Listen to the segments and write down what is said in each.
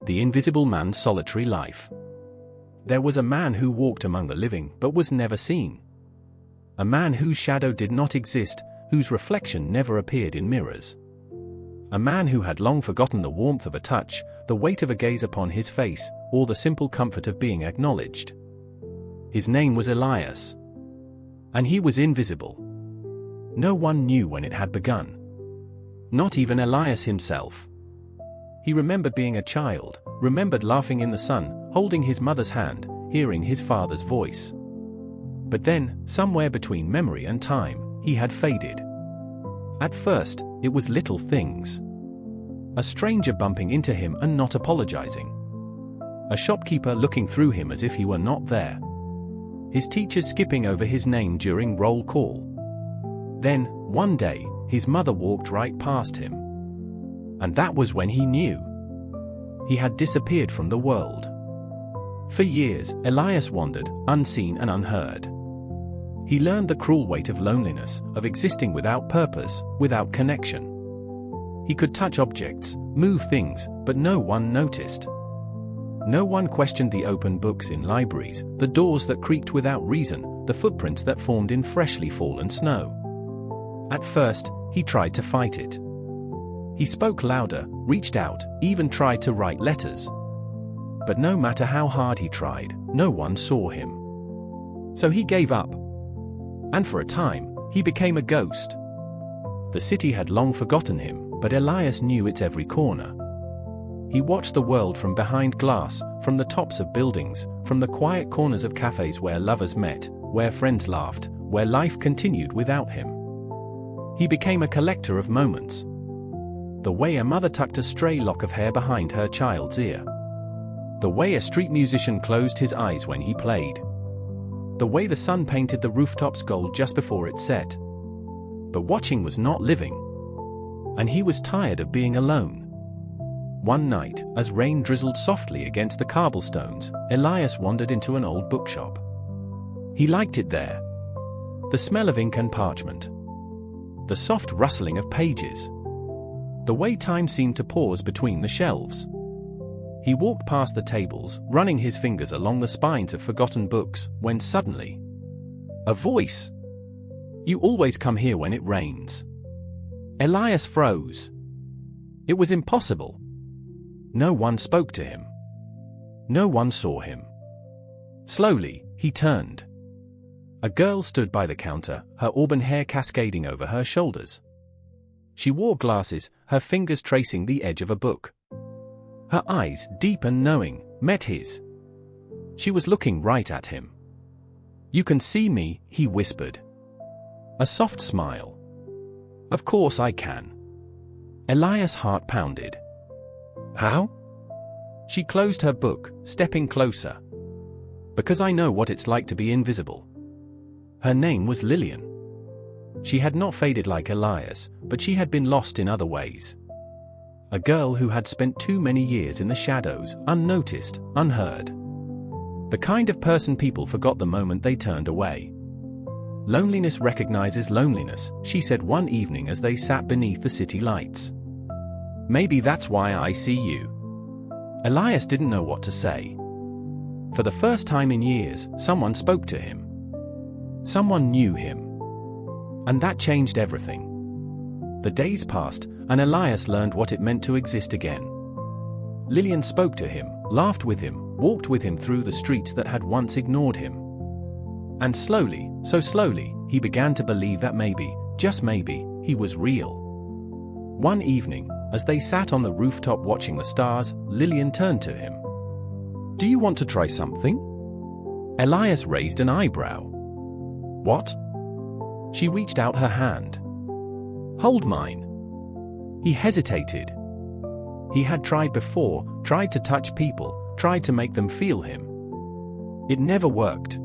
The Invisible Man's Solitary Life. There was a man who walked among the living but was never seen. A man whose shadow did not exist, whose reflection never appeared in mirrors. A man who had long forgotten the warmth of a touch, the weight of a gaze upon his face, or the simple comfort of being acknowledged. His name was Elias. And he was invisible. No one knew when it had begun. Not even Elias himself. He remembered being a child, remembered laughing in the sun, holding his mother's hand, hearing his father's voice. But then, somewhere between memory and time, he had faded. At first, it was little things. A stranger bumping into him and not apologizing. A shopkeeper looking through him as if he were not there. His teacher skipping over his name during roll call. Then, one day, his mother walked right past him. And that was when he knew. He had disappeared from the world. For years, Elias wandered, unseen and unheard. He learned the cruel weight of loneliness, of existing without purpose, without connection. He could touch objects, move things, but no one noticed. No one questioned the open books in libraries, the doors that creaked without reason, the footprints that formed in freshly fallen snow. At first, he tried to fight it. He spoke louder, reached out, even tried to write letters. But no matter how hard he tried, no one saw him. So he gave up. And for a time, he became a ghost. The city had long forgotten him, but Elias knew its every corner. He watched the world from behind glass, from the tops of buildings, from the quiet corners of cafes where lovers met, where friends laughed, where life continued without him. He became a collector of moments. The way a mother tucked a stray lock of hair behind her child's ear. The way a street musician closed his eyes when he played. The way the sun painted the rooftops gold just before it set. But watching was not living. And he was tired of being alone. One night, as rain drizzled softly against the cobblestones, Elias wandered into an old bookshop. He liked it there. The smell of ink and parchment. The soft rustling of pages. The way time seemed to pause between the shelves. He walked past the tables, running his fingers along the spines of forgotten books, when suddenly, a voice. "You always come here when it rains." Elias froze. It was impossible. No one spoke to him. No one saw him. Slowly, he turned. A girl stood by the counter, her auburn hair cascading over her shoulders. She wore glasses, her fingers tracing the edge of a book. Her eyes, deep and knowing, met his. She was looking right at him. "You can see me," he whispered. A soft smile. "Of course I can." Elias' heart pounded. "How?" She closed her book, stepping closer. "Because I know what it's like to be invisible." Her name was Lillian. She had not faded like Elias, but she had been lost in other ways. A girl who had spent too many years in the shadows, unnoticed, unheard. The kind of person people forgot the moment they turned away. "Loneliness recognizes loneliness," she said one evening as they sat beneath the city lights. "Maybe that's why I see you." Elias didn't know what to say. For the first time in years, someone spoke to him. Someone knew him. And that changed everything. The days passed, and Elias learned what it meant to exist again. Lillian spoke to him, laughed with him, walked with him through the streets that had once ignored him. And slowly, so slowly, he began to believe that maybe, just maybe, he was real. One evening, as they sat on the rooftop watching the stars, Lillian turned to him. "Do you want to try something?" Elias raised an eyebrow. "What?" She reached out her hand. "Hold mine." He hesitated. He had tried before, tried to touch people, tried to make them feel him. It never worked.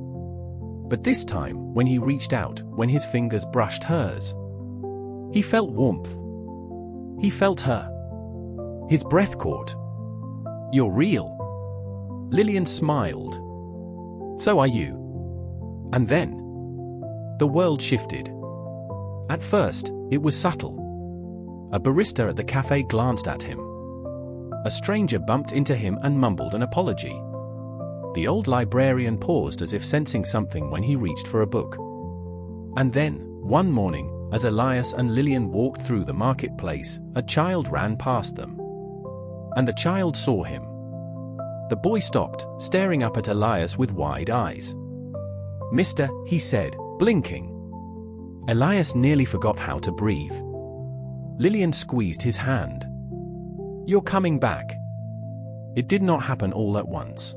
But this time, when he reached out, when his fingers brushed hers, he felt warmth. He felt her. His breath caught. "You're real." Lillian smiled. "So are you." And then, the world shifted. At first, it was subtle. A barista at the cafe glanced at him. a stranger bumped into him and mumbled an apology. The old librarian paused as if sensing something when he reached for a book. And then, one morning, as Elias and Lillian walked through the marketplace, a child ran past them. And the child saw him. The boy stopped, staring up at Elias with wide eyes. "Mister," he said, blinking. Elias nearly forgot how to breathe. Lillian squeezed his hand. "You're coming back." It did not happen all at once.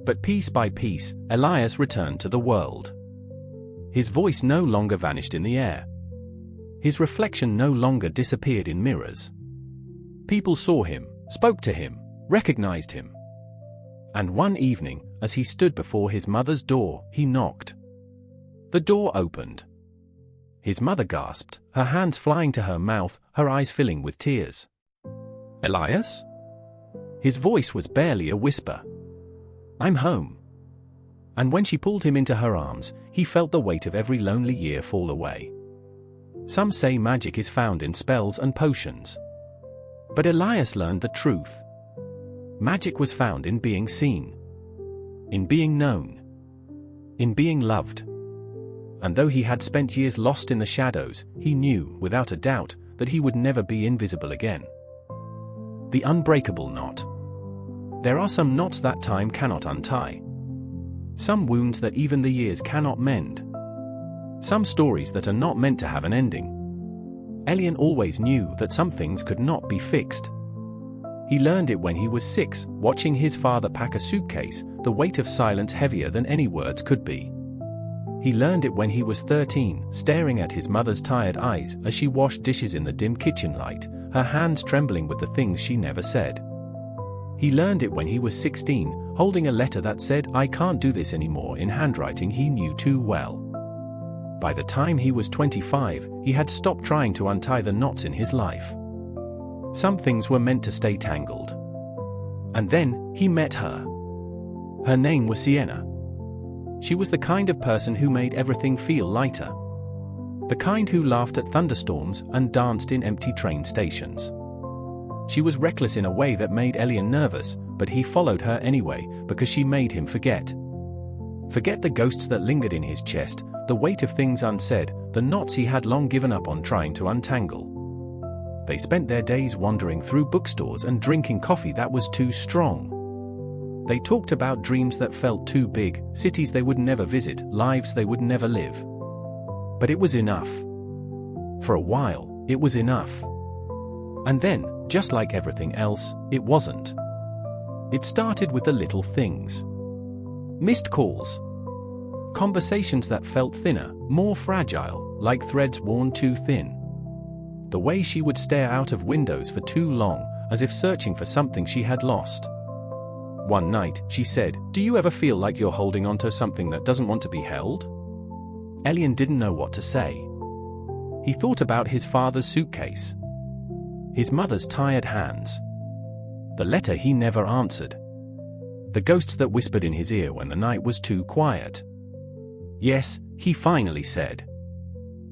But piece by piece, Elias returned to the world. His voice no longer vanished in the air. His reflection no longer disappeared in mirrors. People saw him, spoke to him, recognized him. And one evening, as he stood before his mother's door, he knocked. The door opened. His mother gasped, her hands flying to her mouth, her eyes filling with tears. "Elias?" His voice was barely a whisper. "I'm home." And when she pulled him into her arms, he felt the weight of every lonely year fall away. Some say magic is found in spells and potions. But Elias learned the truth. Magic was found in being seen, in being known, in being loved. And though he had spent years lost in the shadows, he knew, without a doubt, that he would never be invisible again. The unbreakable knot. There are some knots that time cannot untie. Some wounds that even the years cannot mend. Some stories that are not meant to have an ending. Elian always knew that some things could not be fixed. He learned it when he was 6, watching his father pack a suitcase, the weight of silence heavier than any words could be. He learned it when he was 13, staring at his mother's tired eyes as she washed dishes in the dim kitchen light, her hands trembling with the things she never said. He learned it when he was 16, holding a letter that said, "I can't do this anymore," in handwriting he knew too well. By the time he was 25, he had stopped trying to untie the knots in his life. Some things were meant to stay tangled. And then, he met her. Her name was Sienna. She was the kind of person who made everything feel lighter. The kind who laughed at thunderstorms and danced in empty train stations. She was reckless in a way that made Elian nervous, but he followed her anyway, because she made him forget. Forget the ghosts that lingered in his chest, the weight of things unsaid, the knots he had long given up on trying to untangle. They spent their days wandering through bookstores and drinking coffee that was too strong. They talked about dreams that felt too big, cities they would never visit, lives they would never live. But it was enough. For a while, it was enough. And then, just like everything else, it wasn't. It started with the little things. Missed calls. Conversations that felt thinner, more fragile, like threads worn too thin. The way she would stare out of windows for too long, as if searching for something she had lost. One night, she said, "Do you ever feel like you're holding onto something that doesn't want to be held?" Elian didn't know what to say. He thought about his father's suitcase. His mother's tired hands. The letter he never answered. The ghosts that whispered in his ear when the night was too quiet. "Yes," he finally said.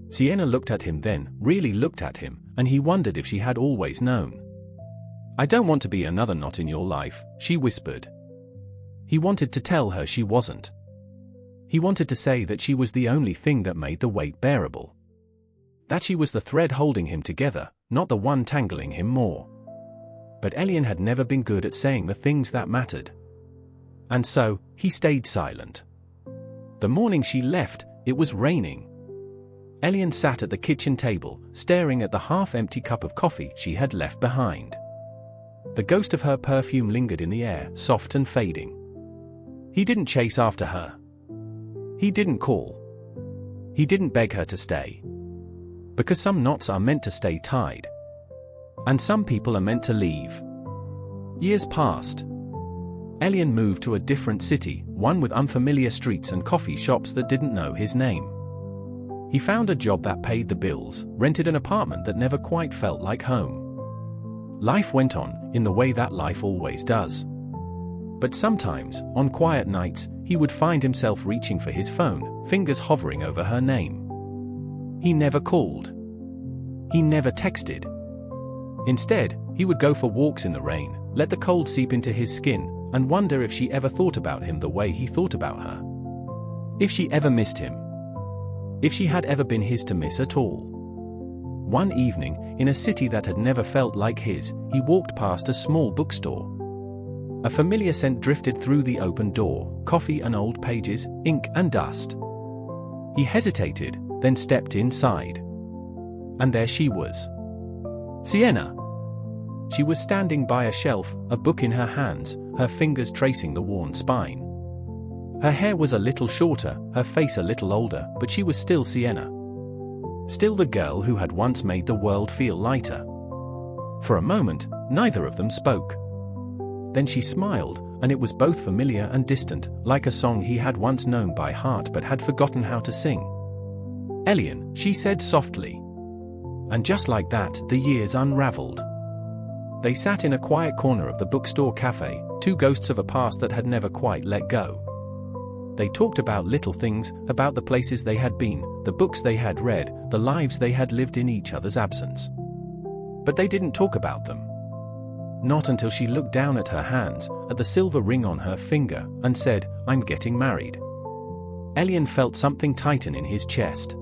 Sienna looked at him then, really looked at him, and he wondered if she had always known. "I don't want to be another knot in your life," she whispered. He wanted to tell her she wasn't. He wanted to say that she was the only thing that made the weight bearable. That she was the thread holding him together, not the one tangling him more. But Elian had never been good at saying the things that mattered. And so, he stayed silent. The morning she left, it was raining. Elian sat at the kitchen table, staring at the half-empty cup of coffee she had left behind. The ghost of her perfume lingered in the air, soft and fading. He didn't chase after her. He didn't call. He didn't beg her to stay. Because some knots are meant to stay tied. And some people are meant to leave. Years passed. Elian moved to a different city, one with unfamiliar streets and coffee shops that didn't know his name. He found a job that paid the bills, rented an apartment that never quite felt like home. Life went on, in the way that life always does. But sometimes, on quiet nights, he would find himself reaching for his phone, fingers hovering over her name. He never called. He never texted. Instead, he would go for walks in the rain, let the cold seep into his skin, and wonder if she ever thought about him the way he thought about her. If she ever missed him. If she had ever been his to miss at all. One evening, in a city that had never felt like his, he walked past a small bookstore. A familiar scent drifted through the open door, coffee and old pages, ink and dust. He hesitated, then stepped inside. And there she was. Sienna. She was standing by a shelf, a book in her hands, her fingers tracing the worn spine. Her hair was a little shorter, her face a little older, but she was still Sienna. Still the girl who had once made the world feel lighter. For a moment, neither of them spoke. Then she smiled, and it was both familiar and distant, like a song he had once known by heart but had forgotten how to sing. "Elian," she said softly. And just like that, the years unraveled. They sat in a quiet corner of the bookstore cafe, two ghosts of a past that had never quite let go. They talked about little things, about the places they had been, the books they had read, the lives they had lived in each other's absence. But they didn't talk about them. Not until she looked down at her hands, at the silver ring on her finger, and said, "I'm getting married." Elian felt something tighten in his chest.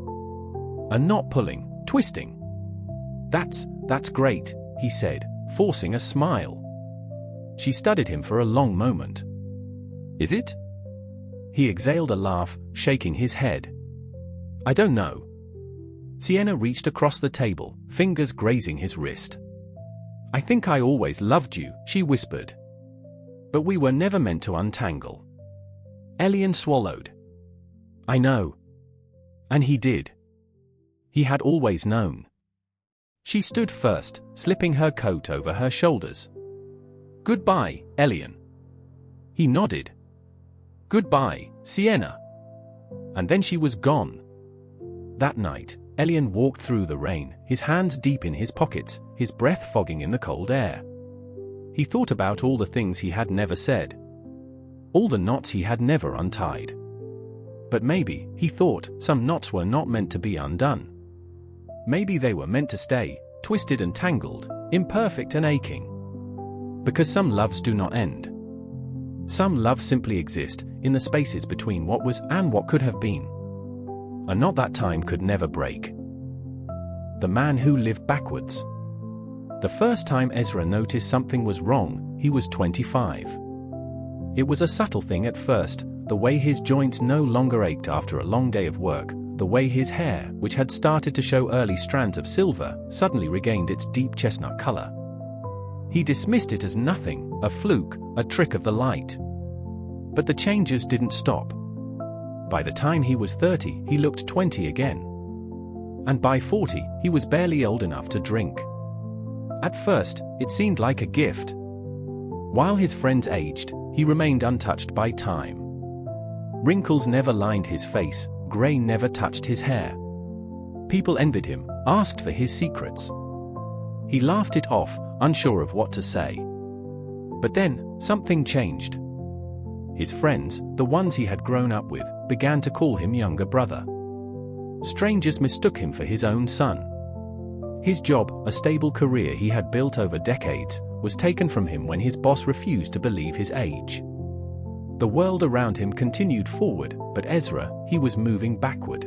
A knot pulling, twisting. That's great," he said, forcing a smile. She studied him for a long moment. "Is it?" He exhaled a laugh, shaking his head. "I don't know." Sienna reached across the table, fingers grazing his wrist. "I think I always loved you," she whispered. "But we were never meant to untangle." Elian swallowed. "I know." And he did. He had always known. She stood first, slipping her coat over her shoulders. "Goodbye, Elian." He nodded. "Goodbye, Sienna." And then she was gone. That night, Elian walked through the rain, his hands deep in his pockets, his breath fogging in the cold air. He thought about all the things he had never said. All the knots he had never untied. But maybe, he thought, some knots were not meant to be undone. Maybe they were meant to stay, twisted and tangled, imperfect and aching. Because some loves do not end. Some loves simply exist, in the spaces between what was and what could have been. A knot that time could never break. The man who lived backwards. The first time Ezra noticed something was wrong, he was 25. It was a subtle thing at first, the way his joints no longer ached after a long day of work, the way his hair, which had started to show early strands of silver, suddenly regained its deep chestnut color. He dismissed it as nothing, a fluke, a trick of the light. But the changes didn't stop. By the time he was 30, he looked 20 again. And by 40, he was barely old enough to drink. At first, it seemed like a gift. While his friends aged, he remained untouched by time. Wrinkles never lined his face, gray never touched his hair. People envied him, asked for his secrets. He laughed it off, unsure of what to say. But then, something changed. His friends, the ones he had grown up with, began to call him younger brother. Strangers mistook him for his own son. His job, a stable career he had built over decades, was taken from him when his boss refused to believe his age. The world around him continued forward, but Ezra, he was moving backward.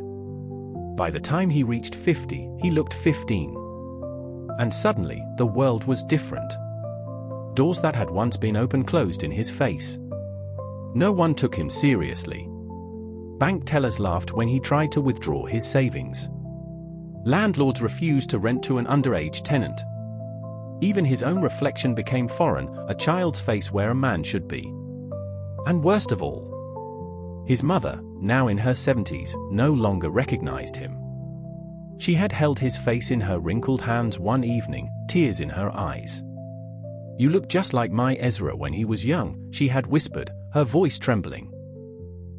By the time he reached 50, he looked 15. And suddenly, the world was different. Doors that had once been open closed in his face. No one took him seriously. Bank tellers laughed when he tried to withdraw his savings. Landlords refused to rent to an underage tenant. Even his own reflection became foreign, a child's face where a man should be. And worst of all, his mother, now in her 70s, no longer recognized him. She had held his face in her wrinkled hands one evening, tears in her eyes. "You look just like my Ezra when he was young," she had whispered, her voice trembling.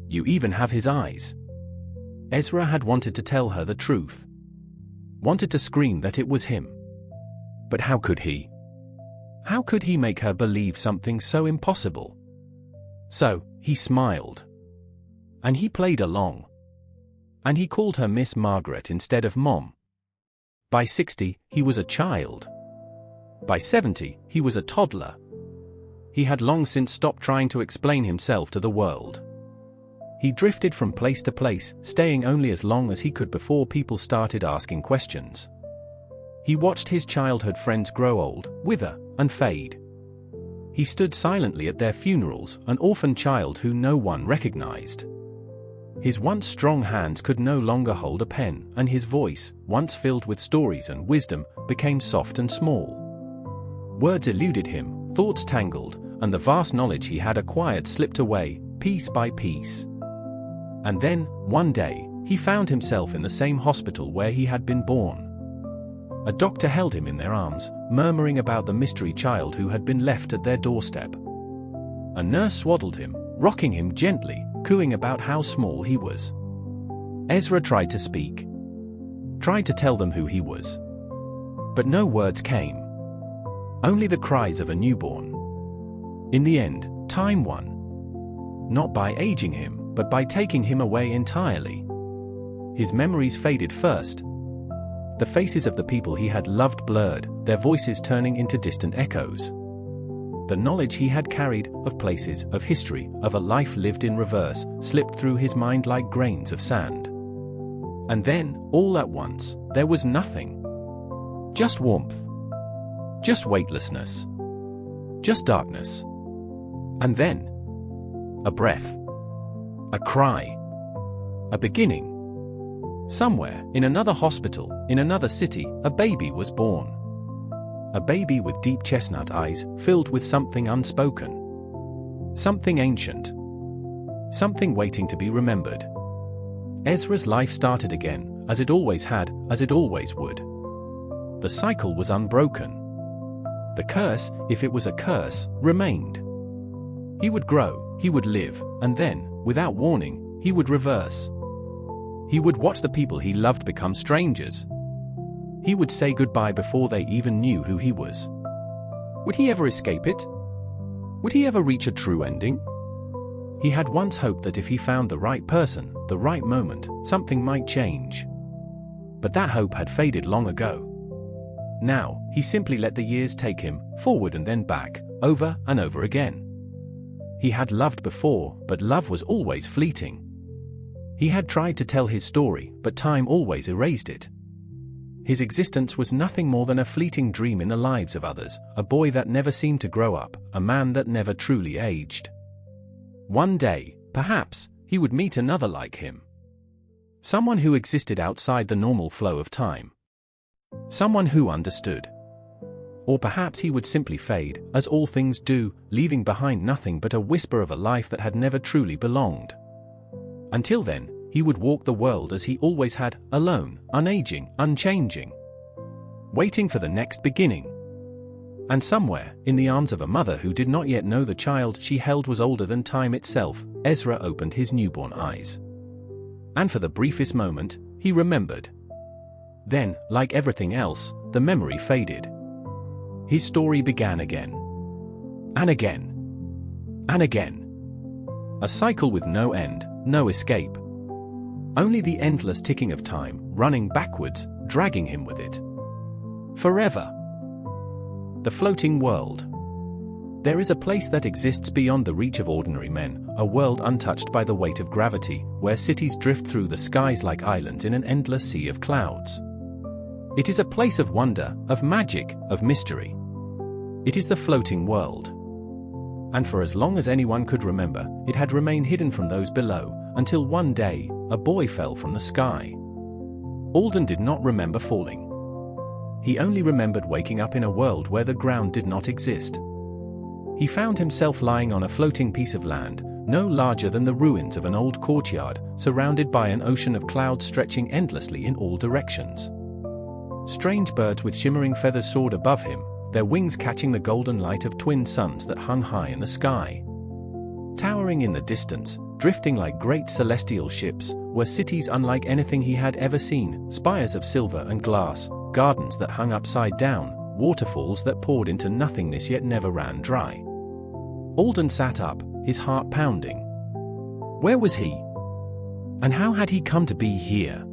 "You even have his eyes." Ezra had wanted to tell her the truth. Wanted to scream that it was him. But how could he? How could he make her believe something so impossible? So, he smiled. And he played along. And he called her Miss Margaret instead of Mom. By 60, he was a child. By 70, he was a toddler. He had long since stopped trying to explain himself to the world. He drifted from place to place, staying only as long as he could before people started asking questions. He watched his childhood friends grow old, wither, and fade. He stood silently at their funerals, an orphan child who no one recognized. His once strong hands could no longer hold a pen, and his voice, once filled with stories and wisdom, became soft and small. Words eluded him, thoughts tangled, and the vast knowledge he had acquired slipped away, piece by piece. And then, one day, he found himself in the same hospital where he had been born. A doctor held him in their arms, murmuring about the mystery child who had been left at their doorstep. A nurse swaddled him, rocking him gently, cooing about how small he was. Ezra tried to speak. Tried to tell them who he was. But no words came. Only the cries of a newborn. In the end, time won. Not by aging him, but by taking him away entirely. His memories faded first. The faces of the people he had loved blurred, their voices turning into distant echoes. The knowledge he had carried, of places, of history, of a life lived in reverse, slipped through his mind like grains of sand. And then, all at once, there was nothing. Just warmth. Just weightlessness. Just darkness. And then, a breath. A cry. A beginning. Somewhere, in another hospital, in another city, a baby was born. A baby with deep chestnut eyes, filled with something unspoken. Something ancient. Something waiting to be remembered. Ezra's life started again, as it always had, as it always would. The cycle was unbroken. The curse, if it was a curse, remained. He would grow, he would live, and then, without warning, he would reverse. He would watch the people he loved become strangers. He would say goodbye before they even knew who he was. Would he ever escape it? Would he ever reach a true ending? He had once hoped that if he found the right person, the right moment, something might change. But that hope had faded long ago. Now, he simply let the years take him, forward and then back, over and over again. He had loved before, but love was always fleeting. He had tried to tell his story, but time always erased it. His existence was nothing more than a fleeting dream in the lives of others, a boy that never seemed to grow up, a man that never truly aged. One day, perhaps, he would meet another like him. Someone who existed outside the normal flow of time. Someone who understood. Or perhaps he would simply fade, as all things do, leaving behind nothing but a whisper of a life that had never truly belonged. Until then, he would walk the world as he always had, alone, unaging, unchanging. Waiting for the next beginning. And somewhere, in the arms of a mother who did not yet know the child she held was older than time itself, Ezra opened his newborn eyes. And for the briefest moment, he remembered. Then, like everything else, the memory faded. His story began again. And again. And again. A cycle with no end, no escape. Only the endless ticking of time, running backwards, dragging him with it. Forever. The floating world. There is a place that exists beyond the reach of ordinary men, a world untouched by the weight of gravity, where cities drift through the skies like islands in an endless sea of clouds. It is a place of wonder, of magic, of mystery. It is the floating world. And for as long as anyone could remember, it had remained hidden from those below, until one day, a boy fell from the sky. Alden did not remember falling. He only remembered waking up in a world where the ground did not exist. He found himself lying on a floating piece of land, no larger than the ruins of an old courtyard, surrounded by an ocean of clouds stretching endlessly in all directions. Strange birds with shimmering feathers soared above him, their wings catching the golden light of twin suns that hung high in the sky. Towering in the distance, drifting like great celestial ships, were cities unlike anything he had ever seen, spires of silver and glass, gardens that hung upside down, waterfalls that poured into nothingness yet never ran dry. Alden sat up, his heart pounding. Where was he? And how had he come to be here?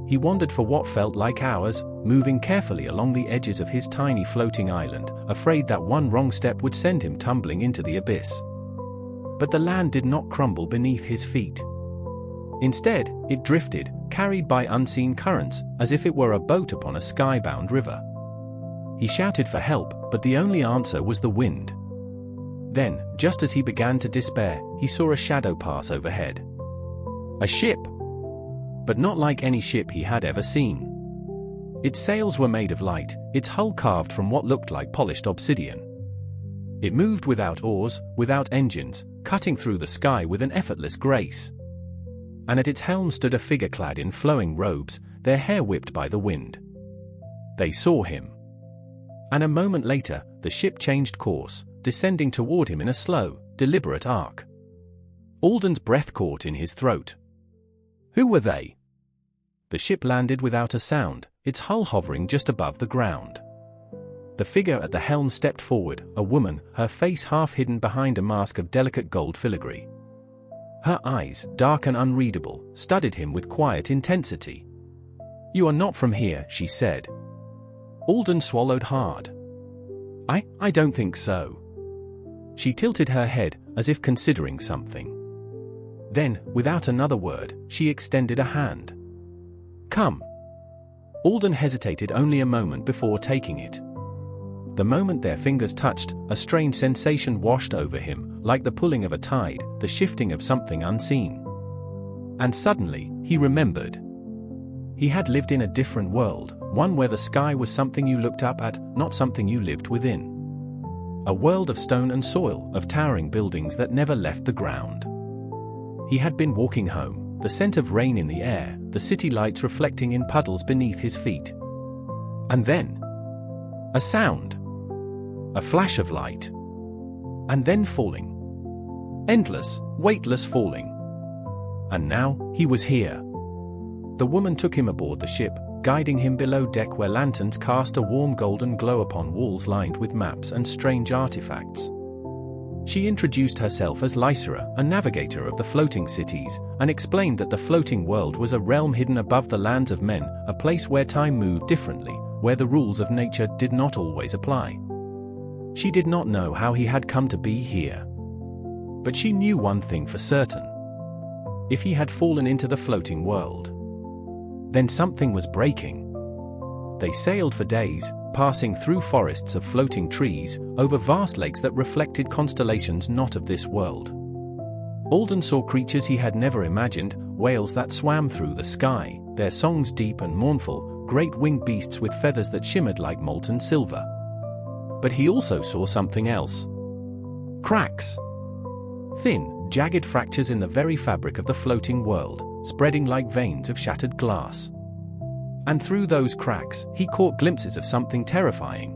He wandered for what felt like hours, moving carefully along the edges of his tiny floating island, afraid that one wrong step would send him tumbling into the abyss. But the land did not crumble beneath his feet. Instead, it drifted, carried by unseen currents, as if it were a boat upon a skybound river. He shouted for help, but the only answer was the wind. Then, just as he began to despair, he saw a shadow pass overhead. A ship! But not like any ship he had ever seen. Its sails were made of light, its hull carved from what looked like polished obsidian. It moved without oars, without engines, cutting through the sky with an effortless grace. And at its helm stood a figure clad in flowing robes, their hair whipped by the wind. They saw him. And a moment later, the ship changed course, descending toward him in a slow, deliberate arc. Alden's breath caught in his throat. Who were they? The ship landed without a sound, its hull hovering just above the ground. The figure at the helm stepped forward, a woman, her face half hidden behind a mask of delicate gold filigree. Her eyes, dark and unreadable, studied him with quiet intensity. "You are not from here," she said. Alden swallowed hard. I don't think so." She tilted her head, as if considering something. Then, without another word, she extended a hand. "Come." Alden hesitated only a moment before taking it. The moment their fingers touched, a strange sensation washed over him, like the pulling of a tide, the shifting of something unseen. And suddenly, he remembered. He had lived in a different world, one where the sky was something you looked up at, not something you lived within. A world of stone and soil, of towering buildings that never left the ground. He had been walking home, the scent of rain in the air, the city lights reflecting in puddles beneath his feet. And then, a sound. A flash of light. And then falling. Endless, weightless falling. And now, he was here. The woman took him aboard the ship, guiding him below deck where lanterns cast a warm golden glow upon walls lined with maps and strange artifacts. She introduced herself as Lysera, a navigator of the floating cities, and explained that the floating world was a realm hidden above the lands of men, a place where time moved differently, where the rules of nature did not always apply. She did not know how he had come to be here. But she knew one thing for certain. If he had fallen into the floating world, then something was breaking. They sailed for days, passing through forests of floating trees, over vast lakes that reflected constellations not of this world. Alden saw creatures he had never imagined, whales that swam through the sky, their songs deep and mournful, great winged beasts with feathers that shimmered like molten silver. But he also saw something else. Cracks. Thin, jagged fractures in the very fabric of the floating world, spreading like veins of shattered glass. And through those cracks, he caught glimpses of something terrifying.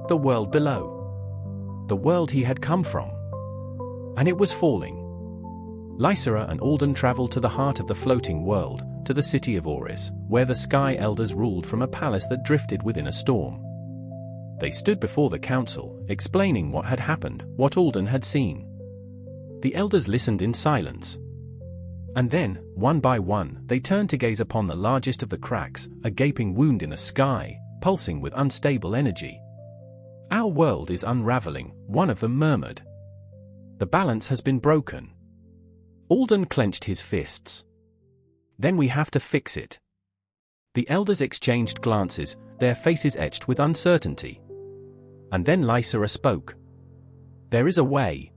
The world below. The world he had come from. And it was falling. Lysera and Alden traveled to the heart of the floating world, to the city of Oris, where the Sky Elders ruled from a palace that drifted within a storm. They stood before the council, explaining what had happened, what Alden had seen. The elders listened in silence. And then, one by one, they turned to gaze upon the largest of the cracks, a gaping wound in the sky, pulsing with unstable energy. "Our world is unraveling," one of them murmured. "The balance has been broken." Alden clenched his fists. "Then we have to fix it." The elders exchanged glances, their faces etched with uncertainty. And then Lysera spoke. "There is a way."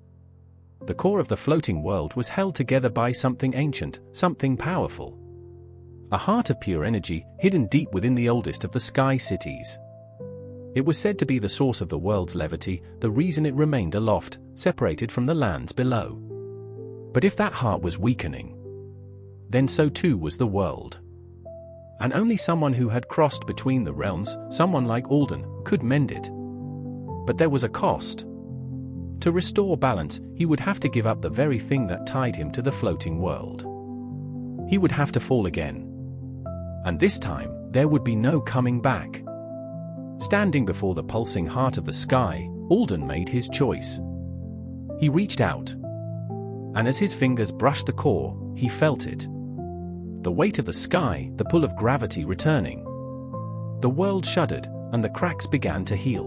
The core of the floating world was held together by something ancient, something powerful. A heart of pure energy, hidden deep within the oldest of the sky cities. It was said to be the source of the world's levity, the reason it remained aloft, separated from the lands below. But if that heart was weakening, then so too was the world. And only someone who had crossed between the realms, someone like Alden, could mend it. But there was a cost. To restore balance, he would have to give up the very thing that tied him to the floating world. He would have to fall again. And this time, there would be no coming back. Standing before the pulsing heart of the sky, Alden made his choice. He reached out. And as his fingers brushed the core, he felt it. The weight of the sky, the pull of gravity returning. The world shuddered, and the cracks began to heal.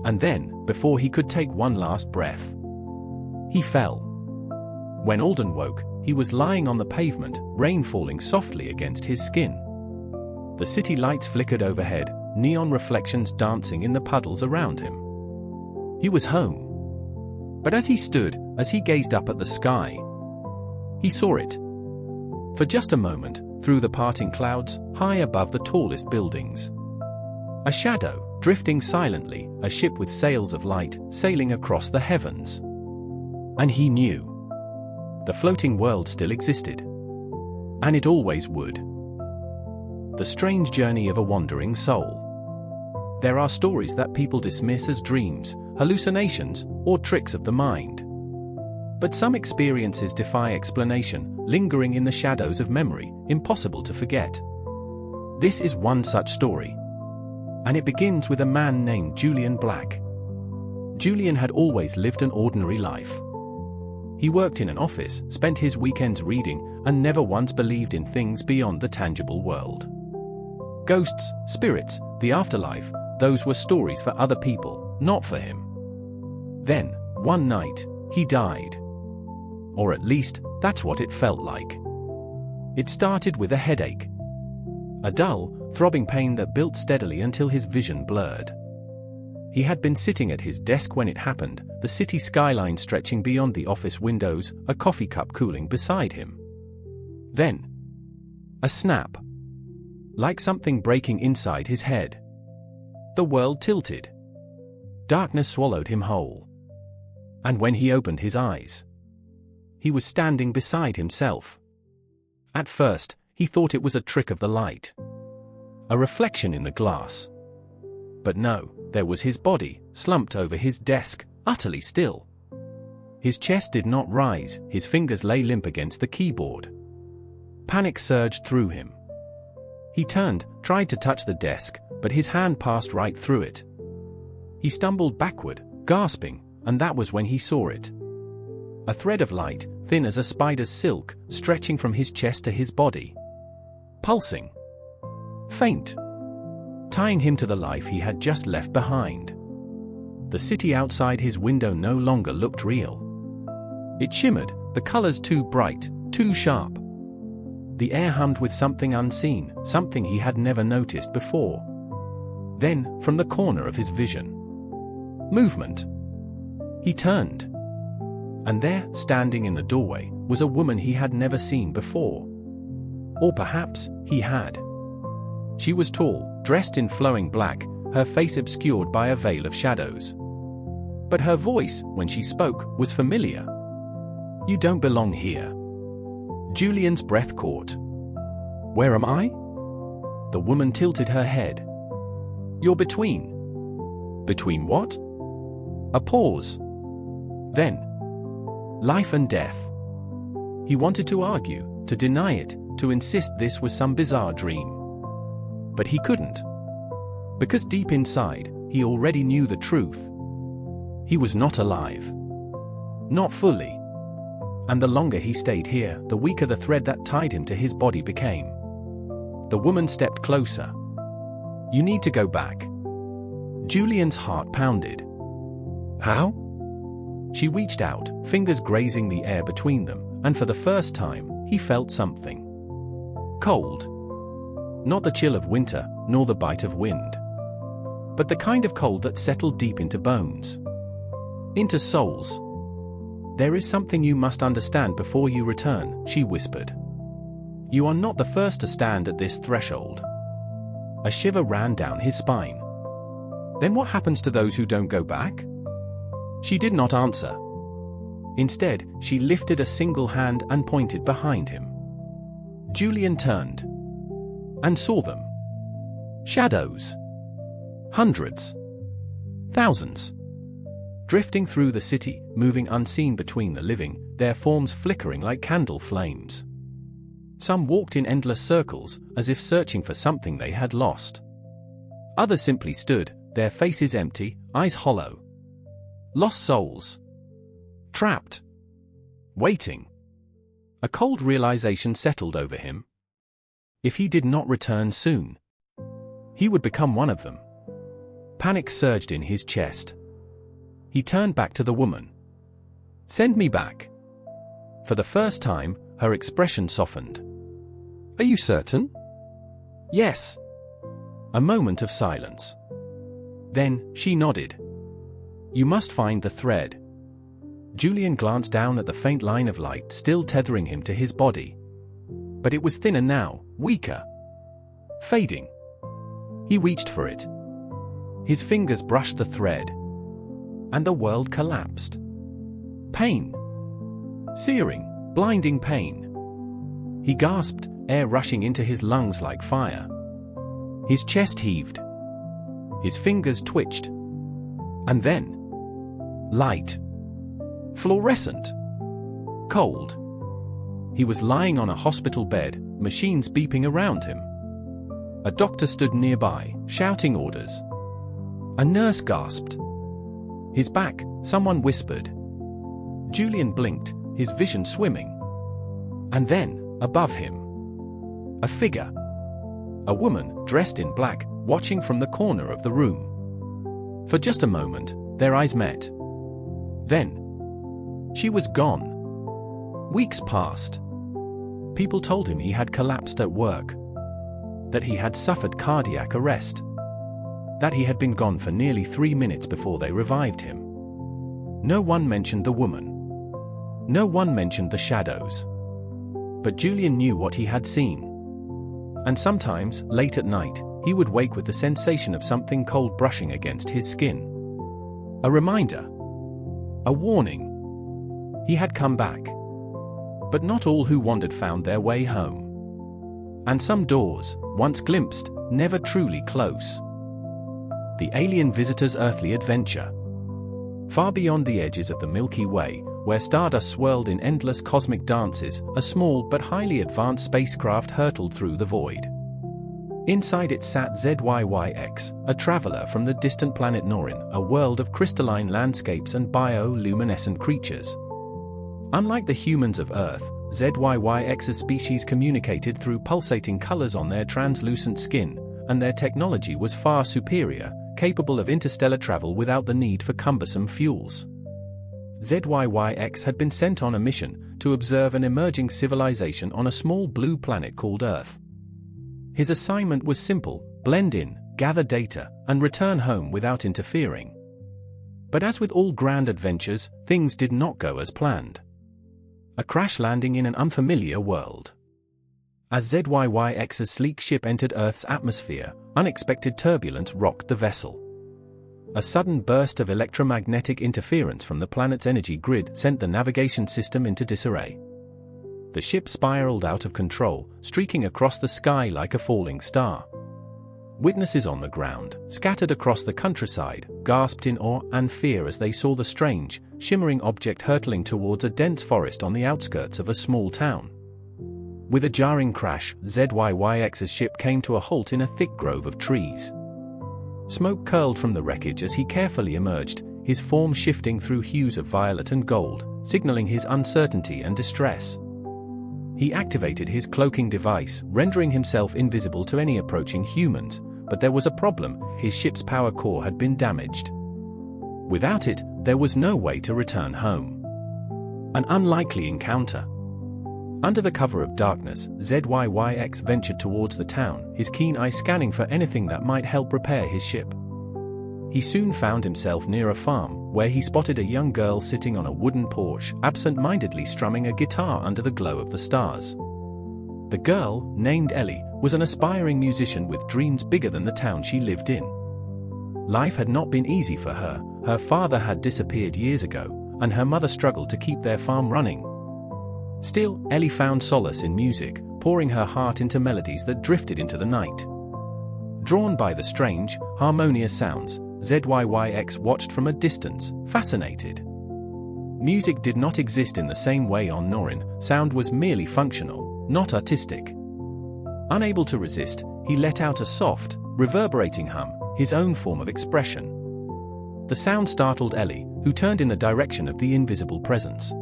And then, before he could take one last breath, he fell. When Alden woke, he was lying on the pavement, rain falling softly against his skin. The city lights flickered overhead, neon reflections dancing in the puddles around him. He was home. But as he gazed up at the sky, he saw it. For just a moment, through the parting clouds, high above the tallest buildings. A shadow, drifting silently, a ship with sails of light, sailing across the heavens. And he knew. The floating world still existed. And it always would. The strange journey of a wandering soul. There are stories that people dismiss as dreams, hallucinations, or tricks of the mind. But some experiences defy explanation, lingering in the shadows of memory, impossible to forget. This is one such story. And it begins with a man named Julian Black. Julian had always lived an ordinary life. He worked in an office, spent his weekends reading, and never once believed in things beyond the tangible world. Ghosts, spirits, the afterlife, those were stories for other people, not for him. Then, one night, he died. Or at least, that's what it felt like. It started with a headache. A dull, throbbing pain that built steadily until his vision blurred. He had been sitting at his desk when it happened, the city skyline stretching beyond the office windows, a coffee cup cooling beside him. Then, a snap. Like something breaking inside his head. The world tilted. Darkness swallowed him whole. And when he opened his eyes, he was standing beside himself. At first, he thought it was a trick of the light. A reflection in the glass. But no, there was his body, slumped over his desk, utterly still. His chest did not rise, his fingers lay limp against the keyboard. Panic surged through him. He turned, tried to touch the desk, but his hand passed right through it. He stumbled backward, gasping, and that was when he saw it. A thread of light, thin as a spider's silk, stretching from his chest to his body. Pulsing. Faint. Tying him to the life he had just left behind. The city outside his window no longer looked real. It shimmered, the colors too bright, too sharp. The air hummed with something unseen, something he had never noticed before. Then, from the corner of his vision, movement. He turned. And there, standing in the doorway, was a woman he had never seen before. Or perhaps, he had. She was tall, dressed in flowing black, her face obscured by a veil of shadows. But her voice, when she spoke, was familiar. "You don't belong here." Julian's breath caught. "Where am I?" The woman tilted her head. "You're between." "Between what?" A pause. Then, life and death. He wanted to argue, to deny it, to insist this was some bizarre dream. But he couldn't. Because deep inside, he already knew the truth. He was not alive. Not fully. And the longer he stayed here, the weaker the thread that tied him to his body became. The woman stepped closer. "You need to go back." Julian's heart pounded. "How?" She reached out, fingers grazing the air between them, and for the first time, he felt something. Cold. Not the chill of winter, nor the bite of wind. But the kind of cold that settled deep into bones. Into souls. "There is something you must understand before you return," she whispered. "You are not the first to stand at this threshold." A shiver ran down his spine. "Then what happens to those who don't go back?" She did not answer. Instead, she lifted a single hand and pointed behind him. Julian turned. And saw them. Shadows. Hundreds. Thousands. Drifting through the city, moving unseen between the living, their forms flickering like candle flames. Some walked in endless circles, as if searching for something they had lost. Others simply stood, their faces empty, eyes hollow. Lost souls. Trapped. Waiting. A cold realization settled over him. If he did not return soon, He would become one of them. Panic surged in his chest. He turned back to the woman. "Send me back." For the first time, her expression softened. "Are you certain?" "Yes." A moment of silence. Then, she nodded. "You must find the thread." Julian glanced down at the faint line of light still tethering him to his body. But it was thinner now, weaker. Fading. He reached for it. His fingers brushed the thread. And the world collapsed. Pain. Searing, blinding pain. He gasped, air rushing into his lungs like fire. His chest heaved. His fingers twitched. And then... light. Fluorescent. Cold. He was lying on a hospital bed, machines beeping around him. A doctor stood nearby, shouting orders. A nurse gasped. His back, someone whispered. Julian blinked, his vision swimming. And then, above him, a figure. A woman, dressed in black, watching from the corner of the room. For just a moment, their eyes met. Then, she was gone. Weeks passed. People told him he had collapsed at work. That he had suffered cardiac arrest. That he had been gone for nearly 3 minutes before they revived him. No one mentioned the woman. No one mentioned the shadows. But Julian knew what he had seen. And sometimes, late at night, he would wake with the sensation of something cold brushing against his skin. A reminder. A warning. He had come back. But not all who wandered found their way home. And some doors, once glimpsed, never truly close. The alien visitor's earthly adventure. Far beyond the edges of the Milky Way, where stardust swirled in endless cosmic dances, a small but highly advanced spacecraft hurtled through the void. Inside it sat ZYYX, a traveler from the distant planet Norin, a world of crystalline landscapes and bioluminescent creatures. Unlike the humans of Earth, ZYYX's species communicated through pulsating colors on their translucent skin, and their technology was far superior, capable of interstellar travel without the need for cumbersome fuels. ZYYX had been sent on a mission to observe an emerging civilization on a small blue planet called Earth. His assignment was simple: blend in, gather data, and return home without interfering. But as with all grand adventures, things did not go as planned. A crash landing in an unfamiliar world. As ZYYX's sleek ship entered Earth's atmosphere, unexpected turbulence rocked the vessel. A sudden burst of electromagnetic interference from the planet's energy grid sent the navigation system into disarray. The ship spiraled out of control, streaking across the sky like a falling star. Witnesses on the ground, scattered across the countryside, gasped in awe and fear as they saw the strange, shimmering object hurtling towards a dense forest on the outskirts of a small town. With a jarring crash, ZYYX's ship came to a halt in a thick grove of trees. Smoke curled from the wreckage as he carefully emerged, his form shifting through hues of violet and gold, signaling his uncertainty and distress. He activated his cloaking device, rendering himself invisible to any approaching humans, but there was a problem: his ship's power core had been damaged. Without it, there was no way to return home. An unlikely encounter. Under the cover of darkness, ZYYX ventured towards the town, his keen eye scanning for anything that might help repair his ship. He soon found himself near a farm, where he spotted a young girl sitting on a wooden porch, absent-mindedly strumming a guitar under the glow of the stars. The girl, named Ellie, was an aspiring musician with dreams bigger than the town she lived in. Life had not been easy for her. Her father had disappeared years ago, and her mother struggled to keep their farm running. Still, Ellie found solace in music, pouring her heart into melodies that drifted into the night. Drawn by the strange, harmonious sounds, ZYYX watched from a distance, fascinated. Music did not exist in the same way on Norin. Sound was merely functional, not artistic. Unable to resist, he let out a soft, reverberating hum, his own form of expression. The sound startled Ellie, who turned in the direction of the invisible presence.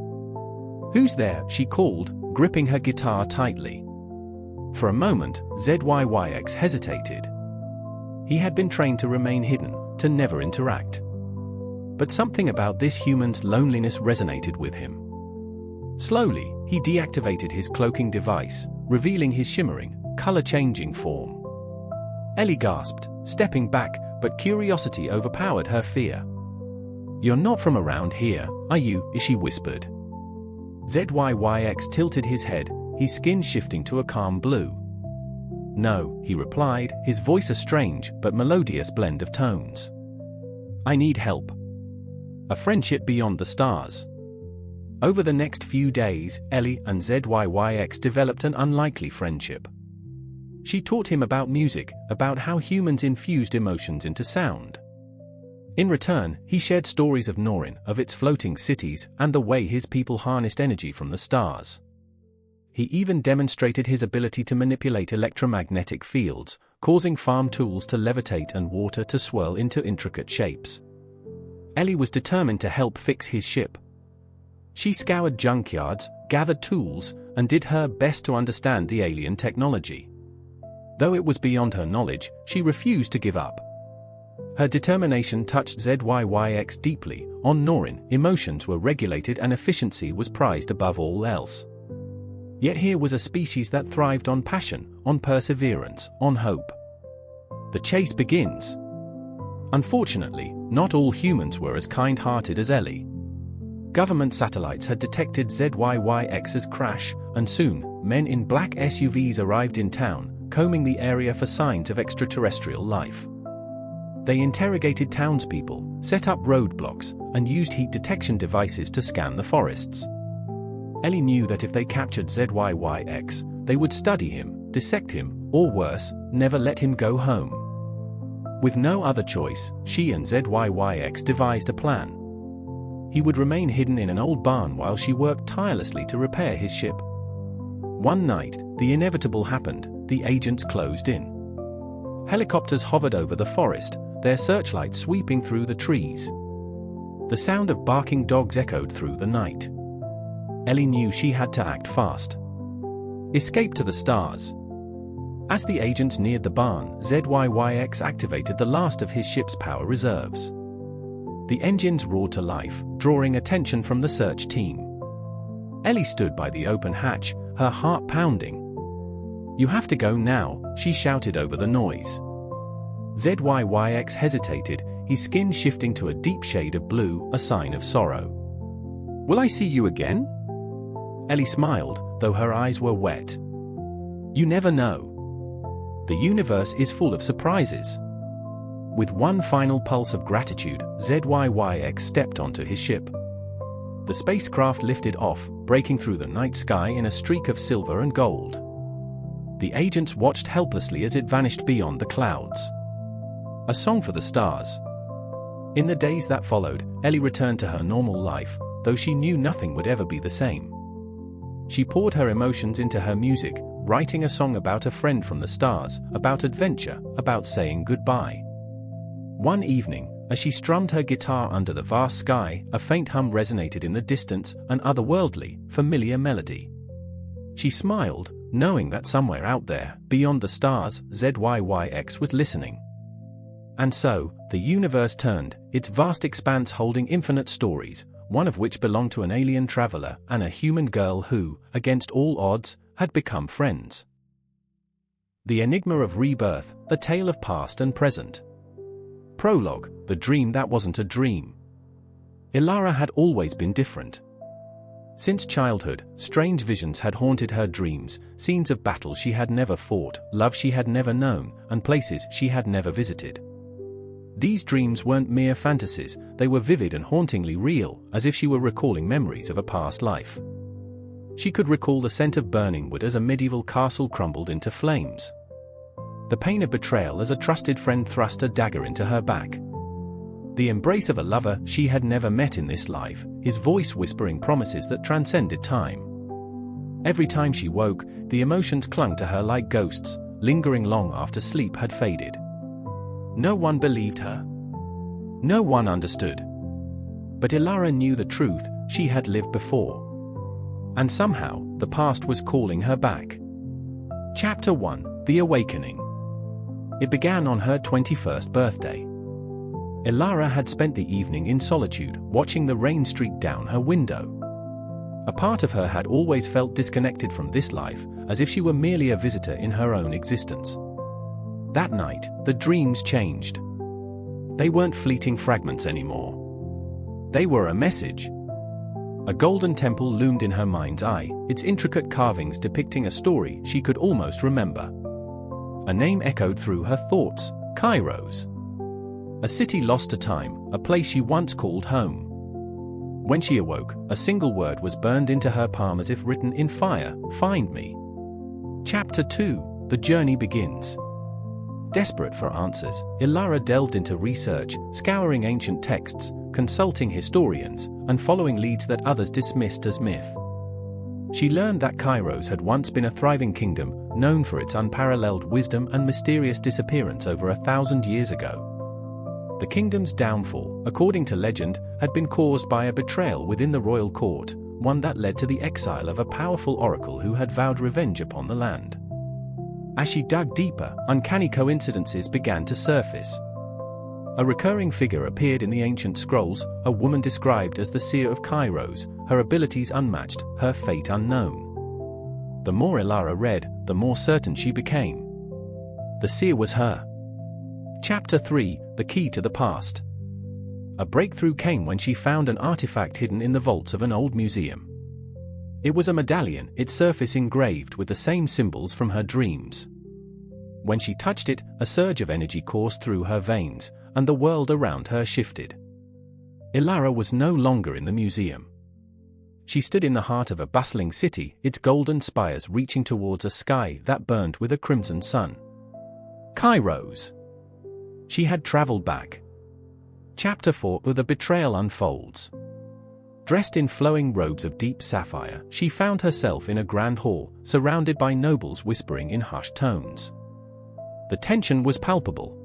"Who's there?" she called, gripping her guitar tightly. For a moment, ZYYX hesitated. He had been trained to remain hidden, to never interact. But something about this human's loneliness resonated with him. Slowly, he deactivated his cloaking device, revealing his shimmering, color-changing form. Ellie gasped, stepping back, but curiosity overpowered her fear. "You're not from around here, are you?" she whispered. ZYYX tilted his head, his skin shifting to a calm blue. "No," he replied, his voice a strange but melodious blend of tones. "I need help. A friendship beyond the stars." Over the next few days, Ellie and ZYYX developed an unlikely friendship. She taught him about music, about how humans infused emotions into sound. In return, he shared stories of Narration, of its floating cities, and the way his people harnessed energy from the stars. He even demonstrated his ability to manipulate electromagnetic fields, causing farm tools to levitate and water to swirl into intricate shapes. Ellie was determined to help fix his ship. She scoured junkyards, gathered tools, and did her best to understand the alien technology. Though it was beyond her knowledge, she refused to give up. Her determination touched ZYYX deeply. On Narration, emotions were regulated and efficiency was prized above all else. Yet here was a species that thrived on passion, on perseverance, on hope. The chase begins. Unfortunately, not all humans were as kind-hearted as Ellie. Government satellites had detected ZYYX's crash, and soon, men in black SUVs arrived in town, combing the area for signs of extraterrestrial life. They interrogated townspeople, set up roadblocks, and used heat detection devices to scan the forests. Ellie knew that if they captured ZYYX, they would study him, dissect him, or worse, never let him go home. With no other choice, she and ZYYX devised a plan. He would remain hidden in an old barn while she worked tirelessly to repair his ship. One night, the inevitable happened. The agents closed in. Helicopters hovered over the forest, their searchlights sweeping through the trees. The sound of barking dogs echoed through the night. Ellie knew she had to act fast. Escape to the stars. As the agents neared the barn, ZYYX activated the last of his ship's power reserves. The engines roared to life, drawing attention from the search team. Ellie stood by the open hatch, her heart pounding. "You have to go now," she shouted over the noise. ZYYX hesitated, his skin shifting to a deep shade of blue, a sign of sorrow. "Will I see you again?" Ellie smiled, though her eyes were wet. "You never know. The universe is full of surprises." With one final pulse of gratitude, ZYYX stepped onto his ship. The spacecraft lifted off, breaking through the night sky in a streak of silver and gold. The agents watched helplessly as it vanished beyond the clouds. A song for the stars. In the days that followed, Ellie returned to her normal life, though she knew nothing would ever be the same. She poured her emotions into her music, writing a song about a friend from the stars, about adventure, about saying goodbye. One evening, as she strummed her guitar under the vast sky, a faint hum resonated in the distance, an otherworldly, familiar melody. She smiled, knowing that somewhere out there, beyond the stars, ZYYX was listening. And so, the universe turned, its vast expanse holding infinite stories, one of which belonged to an alien traveler and a human girl who, against all odds, had become friends. The enigma of rebirth, the tale of past and present. Prologue, the dream that wasn't a dream. Ilara had always been different. Since childhood, strange visions had haunted her dreams, scenes of battle she had never fought, love she had never known, and places she had never visited. These dreams weren't mere fantasies, they were vivid and hauntingly real, as if she were recalling memories of a past life. She could recall the scent of burning wood as a medieval castle crumbled into flames. The pain of betrayal as a trusted friend thrust a dagger into her back. The embrace of a lover she had never met in this life, his voice whispering promises that transcended time. Every time she woke, the emotions clung to her like ghosts, lingering long after sleep had faded. No one believed her. No one understood. But Ilara knew the truth, she had lived before. And somehow, the past was calling her back. Chapter 1, The Awakening. It began on her 21st birthday. Ilara had spent the evening in solitude, watching the rain streak down her window. A part of her had always felt disconnected from this life, as if she were merely a visitor in her own existence. That night, the dreams changed. They weren't fleeting fragments anymore. They were a message. A golden temple loomed in her mind's eye, its intricate carvings depicting a story she could almost remember. A name echoed through her thoughts: Kairos. A city lost to time, a place she once called home. When she awoke, a single word was burned into her palm as if written in fire: find me. Chapter 2: The Journey Begins. Desperate for answers, Ilara delved into research, scouring ancient texts, consulting historians, and following leads that others dismissed as myth. She learned that Kairos had once been a thriving kingdom, known for its unparalleled wisdom and mysterious disappearance over 1,000 years ago. The kingdom's downfall, according to legend, had been caused by a betrayal within the royal court, one that led to the exile of a powerful oracle who had vowed revenge upon the land. As she dug deeper, uncanny coincidences began to surface. A recurring figure appeared in the ancient scrolls, a woman described as the seer of Kairos, her abilities unmatched, her fate unknown. The more Ilara read, the more certain she became. The seer was her. Chapter 3: The Key to the Past. A breakthrough came when she found an artifact hidden in the vaults of an old museum. It was a medallion, its surface engraved with the same symbols from her dreams. When she touched it, a surge of energy coursed through her veins, and the world around her shifted. Ilara was no longer in the museum. She stood in the heart of a bustling city, its golden spires reaching towards a sky that burned with a crimson sun. Kairos. She had traveled back. Chapter 4: The Betrayal unfolds. Dressed in flowing robes of deep sapphire, she found herself in a grand hall, surrounded by nobles whispering in hushed tones. The tension was palpable.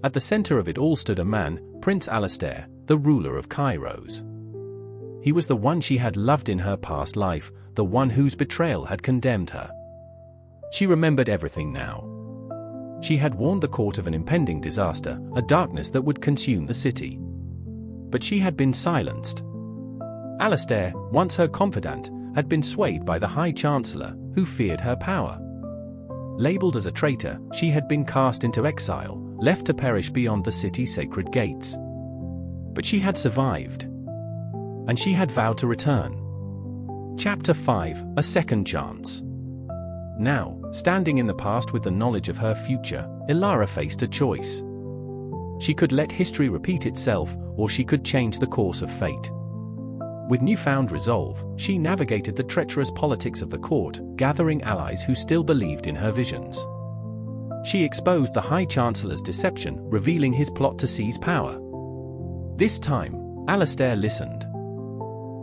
At the center of it all stood a man, Prince Alastair, the ruler of Kairos. He was the one she had loved in her past life, the one whose betrayal had condemned her. She remembered everything now. She had warned the court of an impending disaster, a darkness that would consume the city. But she had been silenced. Alastair, once her confidant, had been swayed by the High Chancellor, who feared her power. Labeled as a traitor, she had been cast into exile, left to perish beyond the city's sacred gates. But she had survived. And she had vowed to return. Chapter 5: A Second Chance. Now, standing in the past with the knowledge of her future, Ilara faced a choice. She could let history repeat itself, or she could change the course of fate. With newfound resolve, she navigated the treacherous politics of the court, gathering allies who still believed in her visions. She exposed the High Chancellor's deception, revealing his plot to seize power. This time, Alastair listened.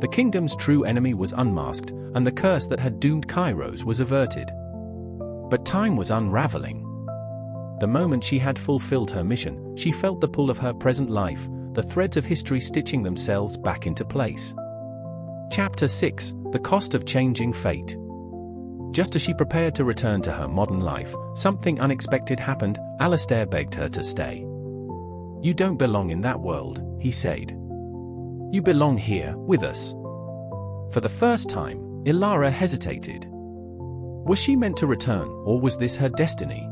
The kingdom's true enemy was unmasked, and the curse that had doomed Kairos was averted. But time was unraveling. The moment she had fulfilled her mission, she felt the pull of her present life, the threads of history stitching themselves back into place. Chapter 6: The Cost of Changing Fate. Just as she prepared to return to her modern life, something unexpected happened. Alastair begged her to stay. "You don't belong in that world," he said. "You belong here, with us." For the first time, Ilara hesitated. Was she meant to return, or was this her destiny?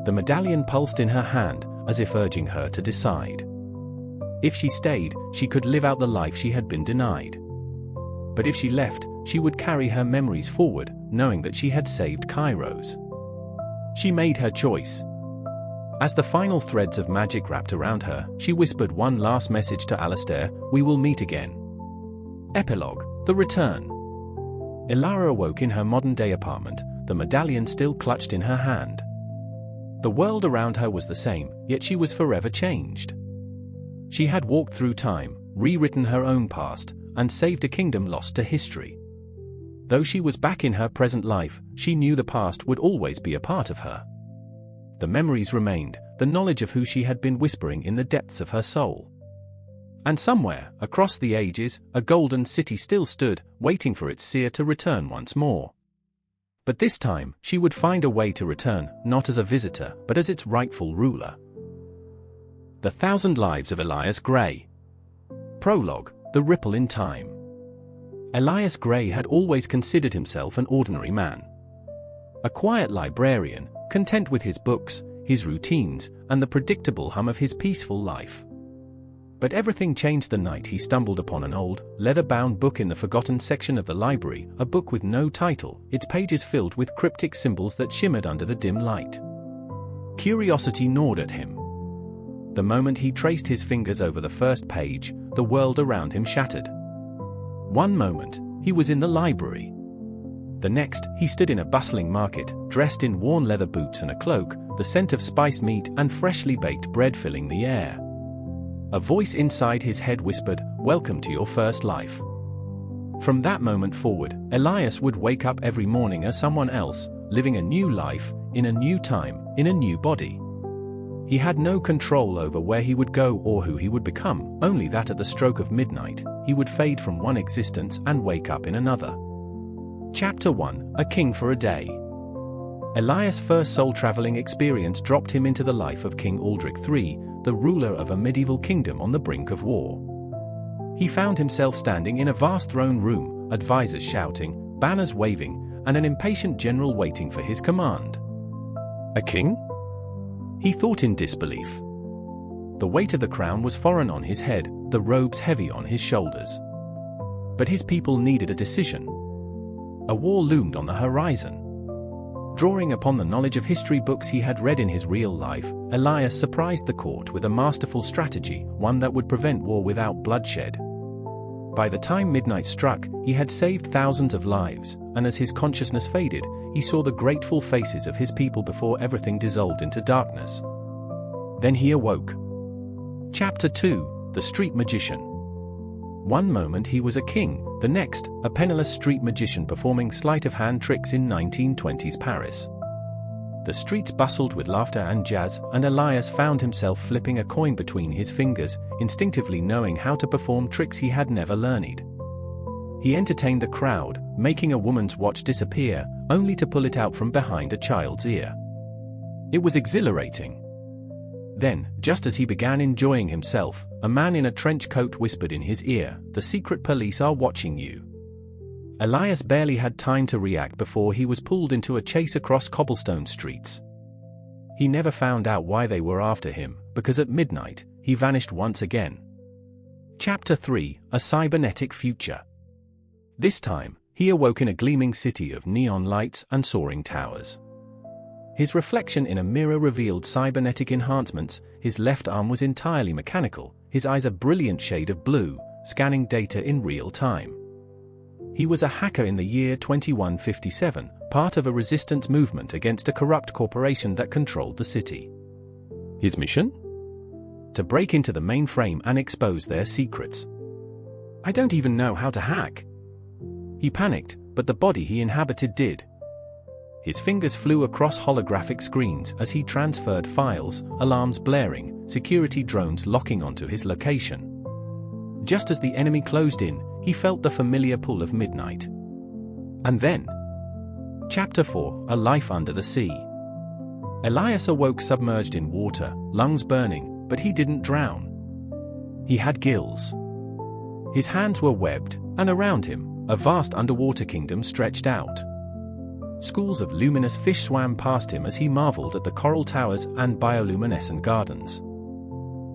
The medallion pulsed in her hand, as if urging her to decide. If she stayed, she could live out the life she had been denied. But if she left, she would carry her memories forward, knowing that she had saved Kairos. She made her choice. As the final threads of magic wrapped around her, she whispered one last message to Alastair: "We will meet again." Epilogue: The Return. Ilara awoke in her modern-day apartment, the medallion still clutched in her hand. The world around her was the same, yet she was forever changed. She had walked through time, rewritten her own past, and saved a kingdom lost to history. Though she was back in her present life, she knew the past would always be a part of her. The memories remained, the knowledge of who she had been whispering in the depths of her soul. And somewhere, across the ages, a golden city still stood, waiting for its seer to return once more. But this time, she would find a way to return, not as a visitor, but as its rightful ruler. The 1,000 Lives of Elias Gray. Prologue: The Ripple in Time. Elias Gray had always considered himself an ordinary man. A quiet librarian, content with his books, his routines, and the predictable hum of his peaceful life. But everything changed the night he stumbled upon an old, leather-bound book in the forgotten section of the library, a book with no title, its pages filled with cryptic symbols that shimmered under the dim light. Curiosity gnawed at him. The moment he traced his fingers over the first page, the world around him shattered. One moment, he was in the library. The next, he stood in a bustling market, dressed in worn leather boots and a cloak, the scent of spiced meat and freshly baked bread filling the air. A voice inside his head whispered, "Welcome to your first life." From that moment forward, Elias would wake up every morning as someone else, living a new life, in a new time, in a new body. He had no control over where he would go or who he would become, only that at the stroke of midnight, he would fade from one existence and wake up in another. Chapter 1: A King for a Day. Elias' first soul-traveling experience dropped him into the life of King Aldrich III, the ruler of a medieval kingdom on the brink of war. He found himself standing in a vast throne room, advisors shouting, banners waving, and an impatient general waiting for his command. A king? He thought in disbelief. The weight of the crown was foreign on his head, the robes heavy on his shoulders. But his people needed a decision. A war loomed on the horizon. Drawing upon the knowledge of history books he had read in his real life, Elias surprised the court with a masterful strategy, one that would prevent war without bloodshed. By the time midnight struck, he had saved thousands of lives, and as his consciousness faded, he saw the grateful faces of his people before everything dissolved into darkness. Then he awoke. Chapter 2: The Street Magician. One moment he was a king, the next, a penniless street magician performing sleight-of-hand tricks in 1920s Paris. The streets bustled with laughter and jazz, and Elias found himself flipping a coin between his fingers, instinctively knowing how to perform tricks he had never learned. He entertained the crowd, making a woman's watch disappear, only to pull it out from behind a child's ear. It was exhilarating. Then, just as he began enjoying himself, a man in a trench coat whispered in his ear, "The secret police are watching you." Elias barely had time to react before he was pulled into a chase across cobblestone streets. He never found out why they were after him, because at midnight, he vanished once again. Chapter 3: A Cybernetic Future. This time, he awoke in a gleaming city of neon lights and soaring towers. His reflection in a mirror revealed cybernetic enhancements, his left arm was entirely mechanical, his eyes a brilliant shade of blue, scanning data in real time. He was a hacker in the year 2157, part of a resistance movement against a corrupt corporation that controlled the city. His mission? To break into the mainframe and expose their secrets. "I don't even know how to hack." He panicked, but the body he inhabited did. His fingers flew across holographic screens as he transferred files, alarms blaring, security drones locking onto his location. Just as the enemy closed in, he felt the familiar pull of midnight. And then... Chapter 4: A Life Under the Sea. Elias awoke submerged in water, lungs burning, but he didn't drown. He had gills. His hands were webbed, and around him, a vast underwater kingdom stretched out. Schools of luminous fish swam past him as he marveled at the coral towers and bioluminescent gardens.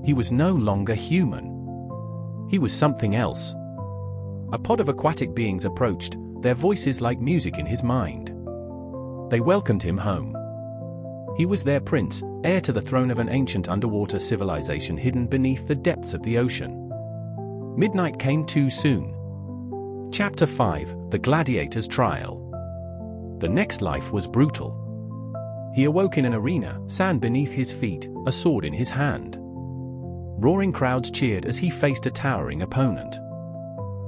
He was no longer human. He was something else. A pod of aquatic beings approached, their voices like music in his mind. They welcomed him home. He was their prince, heir to the throne of an ancient underwater civilization hidden beneath the depths of the ocean. Midnight came too soon. Chapter 5: The Gladiator's Trial. The next life was brutal. He awoke in an arena, sand beneath his feet, a sword in his hand. Roaring crowds cheered as he faced a towering opponent.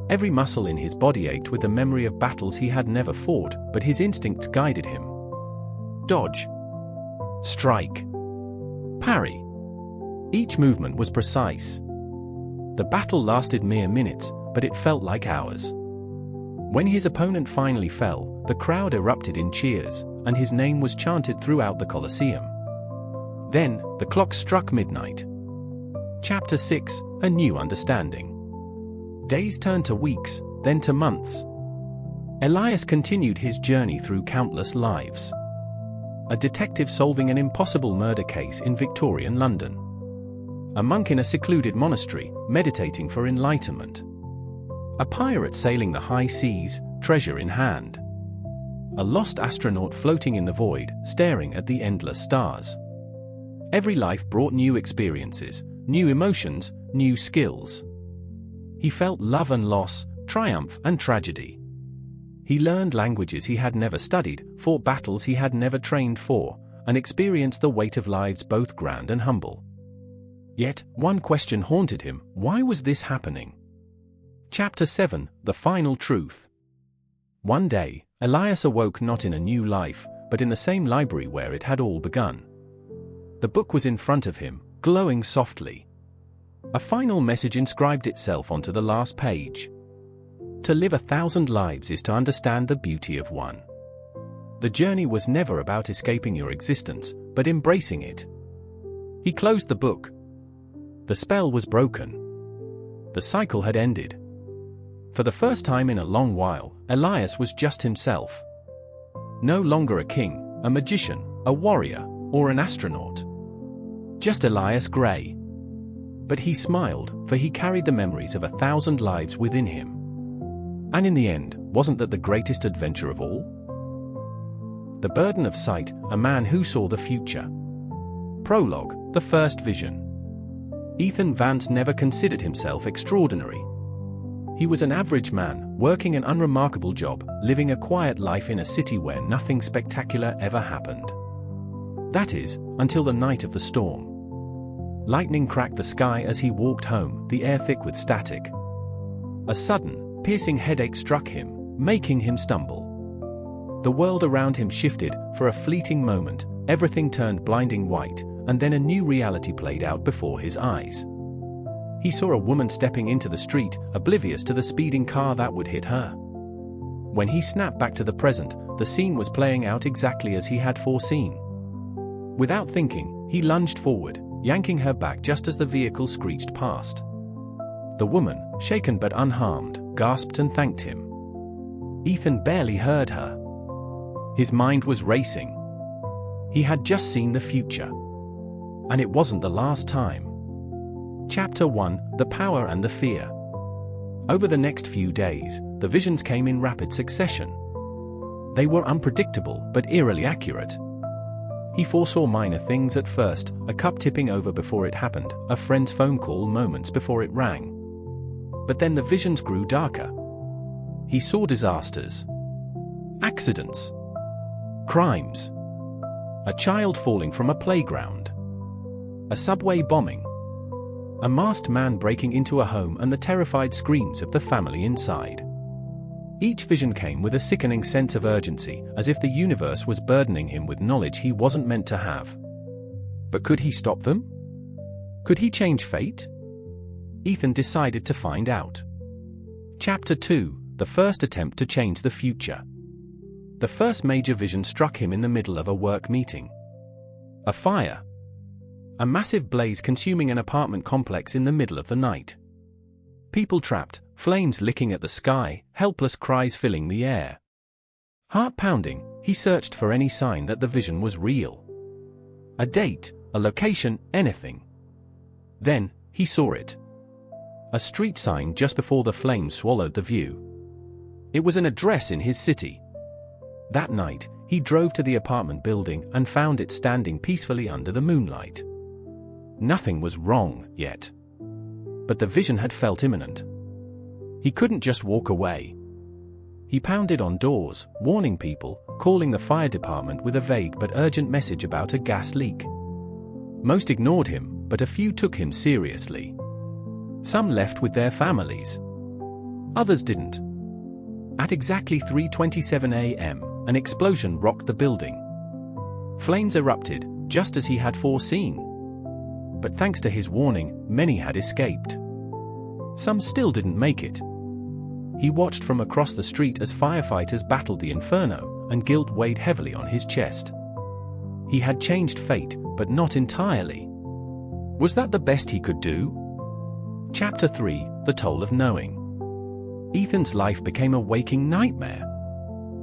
Every muscle in his body ached with the memory of battles he had never fought, but his instincts guided him. Dodge. Strike. Parry. Each movement was precise. The battle lasted mere minutes, but it felt like hours. When his opponent finally fell, the crowd erupted in cheers, and his name was chanted throughout the Colosseum. Then, the clock struck midnight. Chapter 6: A New Understanding. Days turned to weeks, then to months. Elias continued his journey through countless lives. A detective solving an impossible murder case in Victorian London. A monk in a secluded monastery, meditating for enlightenment. A pirate sailing the high seas, treasure in hand. A lost astronaut floating in the void, staring at the endless stars. Every life brought new experiences, new emotions, new skills. He felt love and loss, triumph and tragedy. He learned languages he had never studied, fought battles he had never trained for, and experienced the weight of lives both grand and humble. Yet, one question haunted him: why was this happening? Chapter 7: The Final Truth. One day, Elias awoke not in a new life, but in the same library where it had all begun. The book was in front of him, glowing softly. A final message inscribed itself onto the last page. To live 1,000 lives is to understand the beauty of one. The journey was never about escaping your existence, but embracing it. He closed the book. The spell was broken. The cycle had ended. For the first time in a long while, Elias was just himself. No longer a king, a magician, a warrior, or an astronaut. Just Elias Gray. But he smiled, for he carried the memories of 1,000 lives within him. And in the end, wasn't that the greatest adventure of all? The Burden of Sight, a man who saw the future. Prologue: The First Vision. Ethan Vance never considered himself extraordinary. He was an average man, working an unremarkable job, living a quiet life in a city where nothing spectacular ever happened. That is, until the night of the storm. Lightning cracked the sky as he walked home, the air thick with static. A sudden, piercing headache struck him, making him stumble. The world around him shifted. For a fleeting moment, everything turned blinding white, and then a new reality played out before his eyes. He saw a woman stepping into the street, oblivious to the speeding car that would hit her. When he snapped back to the present, the scene was playing out exactly as he had foreseen. Without thinking, he lunged forward, yanking her back just as the vehicle screeched past. The woman, shaken but unharmed, gasped and thanked him. Ethan barely heard her. His mind was racing. He had just seen the future. And it wasn't the last time. Chapter 1: The Power and the Fear. Over the next few days, the visions came in rapid succession. They were unpredictable but eerily accurate. He foresaw minor things at first: a cup tipping over before it happened, a friend's phone call moments before it rang. But then the visions grew darker. He saw disasters. Accidents. Crimes. A child falling from a playground. A subway bombing. A masked man breaking into a home and the terrified screams of the family inside. Each vision came with a sickening sense of urgency, as if the universe was burdening him with knowledge he wasn't meant to have. But could he stop them? Could he change fate? Ethan decided to find out. Chapter 2: The First Attempt to Change the Future. The first major vision struck him in the middle of a work meeting. A fire. A massive blaze consuming an apartment complex in the middle of the night. People trapped, flames licking at the sky, helpless cries filling the air. Heart pounding, he searched for any sign that the vision was real. A date, a location, anything. Then, he saw it. A street sign just before the flames swallowed the view. It was an address in his city. That night, he drove to the apartment building and found it standing peacefully under the moonlight. Nothing was wrong yet. But the vision had felt imminent. He couldn't just walk away. He pounded on doors, warning people, calling the fire department with a vague but urgent message about a gas leak. Most ignored him, but a few took him seriously. Some left with their families. Others didn't. At exactly 3:27 a.m., an explosion rocked the building. Flames erupted, just as he had foreseen. But thanks to his warning, many had escaped. Some still didn't make it. He watched from across the street as firefighters battled the inferno, and guilt weighed heavily on his chest. He had changed fate, but not entirely. Was that the best he could do? Chapter 3: The Toll of Knowing. Ethan's life became a waking nightmare.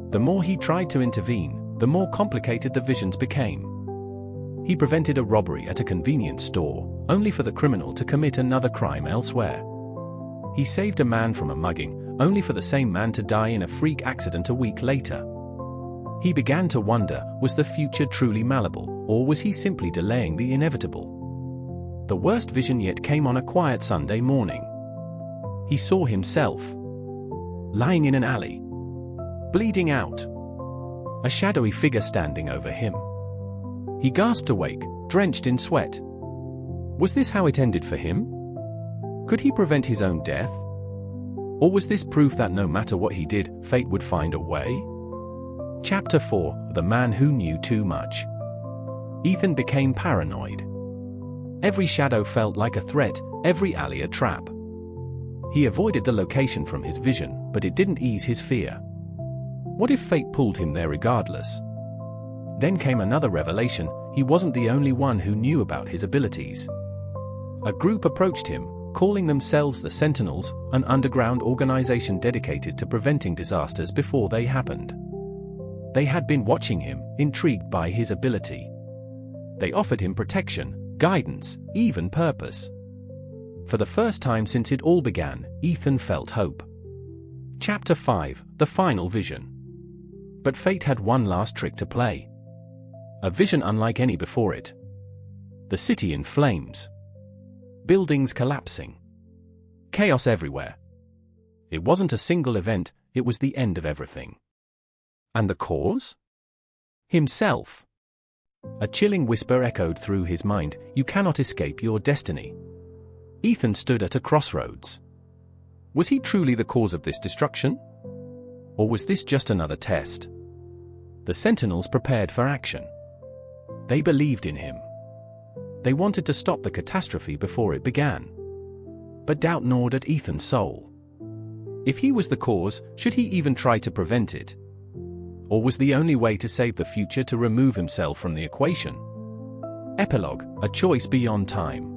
The more he tried to intervene, the more complicated the visions became. He prevented a robbery at a convenience store, only for the criminal to commit another crime elsewhere. He saved a man from a mugging, only for the same man to die in a freak accident a week later. He began to wonder, was the future truly malleable, or was he simply delaying the inevitable? The worst vision yet came on a quiet Sunday morning. He saw himself lying in an alley, bleeding out, a shadowy figure standing over him. He gasped awake, drenched in sweat. Was this how it ended for him? Could he prevent his own death? Or was this proof that no matter what he did, fate would find a way? Chapter 4: The Man Who Knew Too Much. Ethan became paranoid. Every shadow felt like a threat, every alley a trap. He avoided the location from his vision, but it didn't ease his fear. What if fate pulled him there regardless? Then came another revelation: he wasn't the only one who knew about his abilities. A group approached him, calling themselves the Sentinels, an underground organization dedicated to preventing disasters before they happened. They had been watching him, intrigued by his ability. They offered him protection, guidance, even purpose. For the first time since it all began, Ethan felt hope. Chapter 5: The Final Vision. But fate had one last trick to play. A vision unlike any before it. The city in flames. Buildings collapsing. Chaos everywhere. It wasn't a single event, it was the end of everything. And the cause? Himself. A chilling whisper echoed through his mind: you cannot escape your destiny. Ethan stood at a crossroads. Was he truly the cause of this destruction? Or was this just another test? The Sentinels prepared for action. They believed in him. They wanted to stop the catastrophe before it began. But doubt gnawed at Ethan's soul. If he was the cause, should he even try to prevent it? Or was the only way to save the future to remove himself from the equation? Epilogue: A choice beyond time.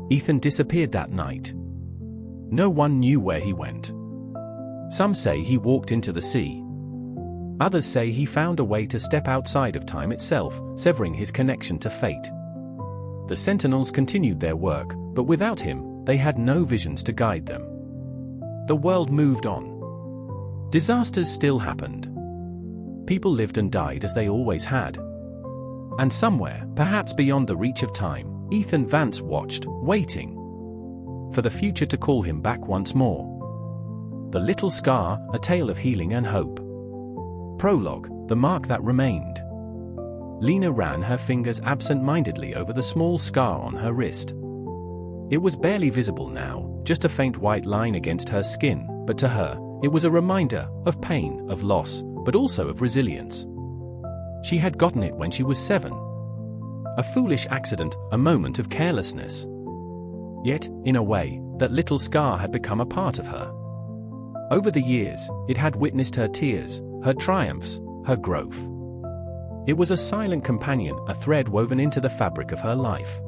Ethan disappeared that night. No one knew where he went. Some say he walked into the sea. Others say he found a way to step outside of time itself, severing his connection to fate. The Sentinels continued their work, but without him, they had no visions to guide them. The world moved on. Disasters still happened. People lived and died as they always had. And somewhere, perhaps beyond the reach of time, Ethan Vance watched, waiting for the future to call him back once more. The Little Scar: A Tale of Healing and Hope. Prologue: The Mark That Remained. Lena ran her fingers absent-mindedly over the small scar on her wrist. It was barely visible now, just a faint white line against her skin, but to her, it was a reminder of pain, of loss, but also of resilience. She had gotten it when she was 7. A foolish accident, a moment of carelessness. Yet, in a way, that little scar had become a part of her. Over the years, it had witnessed her tears, her triumphs, her growth. It was a silent companion, a thread woven into the fabric of her life.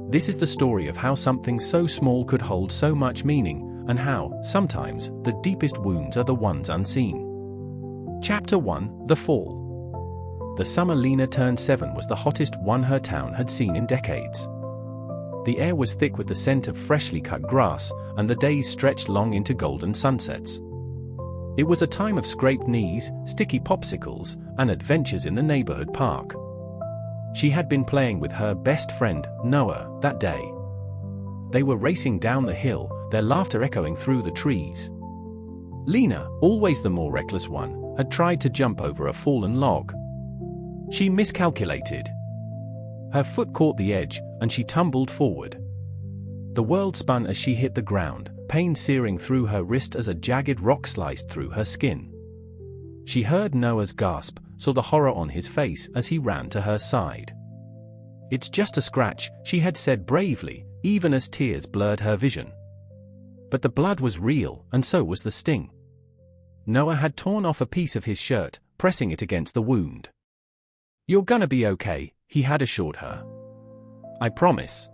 This is the story of how something so small could hold so much meaning, and how, sometimes, the deepest wounds are the ones unseen. Chapter 1: The Fall. The summer Lena turned 7 was the hottest one her town had seen in decades. The air was thick with the scent of freshly cut grass, and the days stretched long into golden sunsets. It was a time of scraped knees, sticky popsicles, and adventures in the neighborhood park. She had been playing with her best friend, Noah, that day. They were racing down the hill, their laughter echoing through the trees. Lena, always the more reckless one, had tried to jump over a fallen log. She miscalculated. Her foot caught the edge, and she tumbled forward. The world spun as she hit the ground, pain searing through her wrist as a jagged rock sliced through her skin. She heard Noah's gasp, saw the horror on his face as he ran to her side. "It's just a scratch," she had said bravely, even as tears blurred her vision. But the blood was real, and so was the sting. Noah had torn off a piece of his shirt, pressing it against the wound. "You're gonna be okay," he had assured her. "I promise."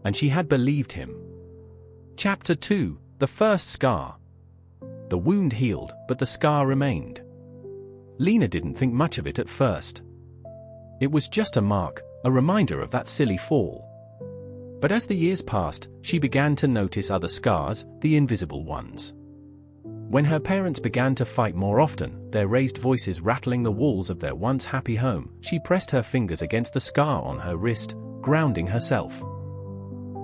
And she had believed him. Chapter 2: The First Scar. The wound healed, but the scar remained. Lena didn't think much of it at first. It was just a mark, a reminder of that silly fall. But as the years passed, she began to notice other scars, the invisible ones. When her parents began to fight more often, their raised voices rattling the walls of their once happy home, she pressed her fingers against the scar on her wrist, grounding herself.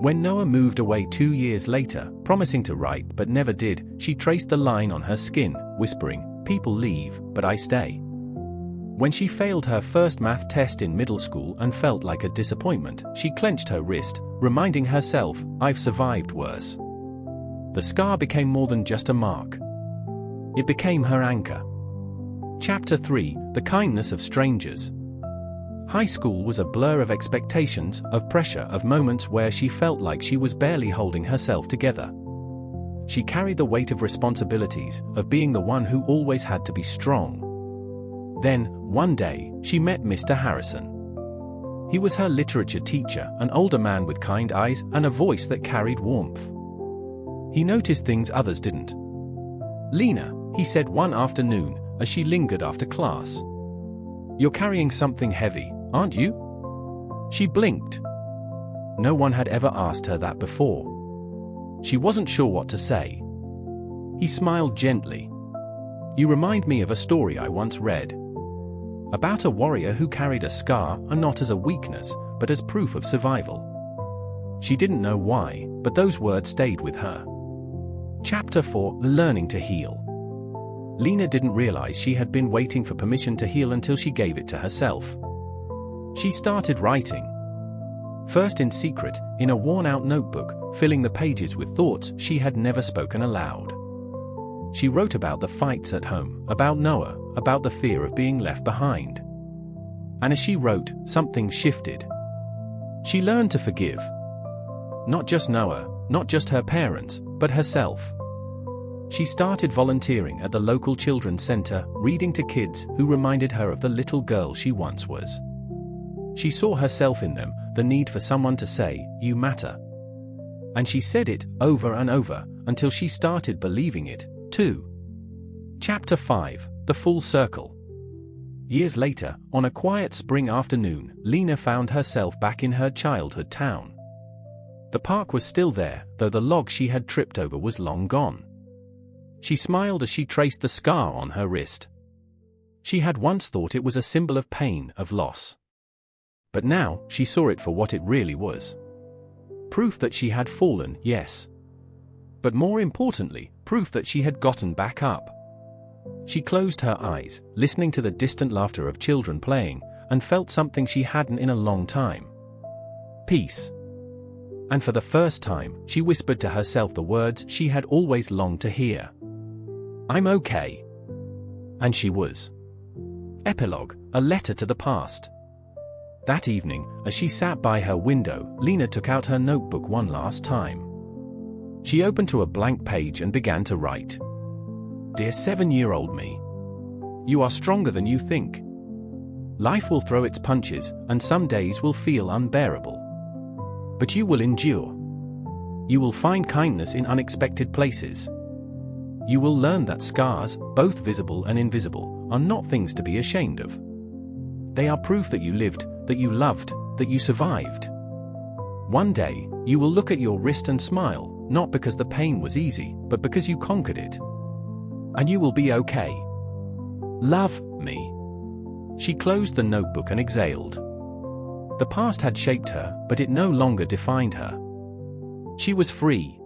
When Noah moved away 2 years later, promising to write but never did, she traced the line on her skin, whispering, "People leave, but I stay." When she failed her first math test in middle school and felt like a disappointment, she clenched her wrist, reminding herself, "I've survived worse." The scar became more than just a mark. It became her anchor. Chapter 3: The Kindness of Strangers. High school was a blur of expectations, of pressure, of moments where she felt like she was barely holding herself together. She carried the weight of responsibilities, of being the one who always had to be strong. Then, one day, she met Mr. Harrison. He was her literature teacher, an older man with kind eyes and a voice that carried warmth. He noticed things others didn't. "Lena," he said one afternoon, as she lingered after class. "You're carrying something heavy, aren't you?" She blinked. No one had ever asked her that before. She wasn't sure what to say. He smiled gently. "You remind me of a story I once read. About a warrior who carried a scar, and not as a weakness, but as proof of survival." She didn't know why, but those words stayed with her. Chapter 4: Learning to Heal. Lena didn't realize she had been waiting for permission to heal until she gave it to herself. She started writing. First in secret, in a worn-out notebook, filling the pages with thoughts she had never spoken aloud. She wrote about the fights at home, about Noah, about the fear of being left behind. And as she wrote, something shifted. She learned to forgive. Not just Noah, not just her parents, but herself. She started volunteering at the local children's center, reading to kids who reminded her of the little girl she once was. She saw herself in them, the need for someone to say, "You matter." And she said it over and over, until she started believing it, too. Chapter 5: The Full Circle. Years later, on a quiet spring afternoon, Lena found herself back in her childhood town. The park was still there, though the log she had tripped over was long gone. She smiled as she traced the scar on her wrist. She had once thought it was a symbol of pain, of loss. But now, she saw it for what it really was. Proof that she had fallen, yes. But more importantly, proof that she had gotten back up. She closed her eyes, listening to the distant laughter of children playing, and felt something she hadn't in a long time. Peace. And for the first time, she whispered to herself the words she had always longed to hear. "I'm okay." And she was. Epilogue: A letter to the past. That evening, as she sat by her window, Lena took out her notebook one last time. She opened to a blank page and began to write. "Dear 7-year-old me. You are stronger than you think. Life will throw its punches, and some days will feel unbearable. But you will endure. You will find kindness in unexpected places. You will learn that scars, both visible and invisible, are not things to be ashamed of. They are proof that you lived, that you loved, that you survived. One day, you will look at your wrist and smile, not because the pain was easy, but because you conquered it. And you will be okay. Love, me." She closed the notebook and exhaled. The past had shaped her, but it no longer defined her. She was free.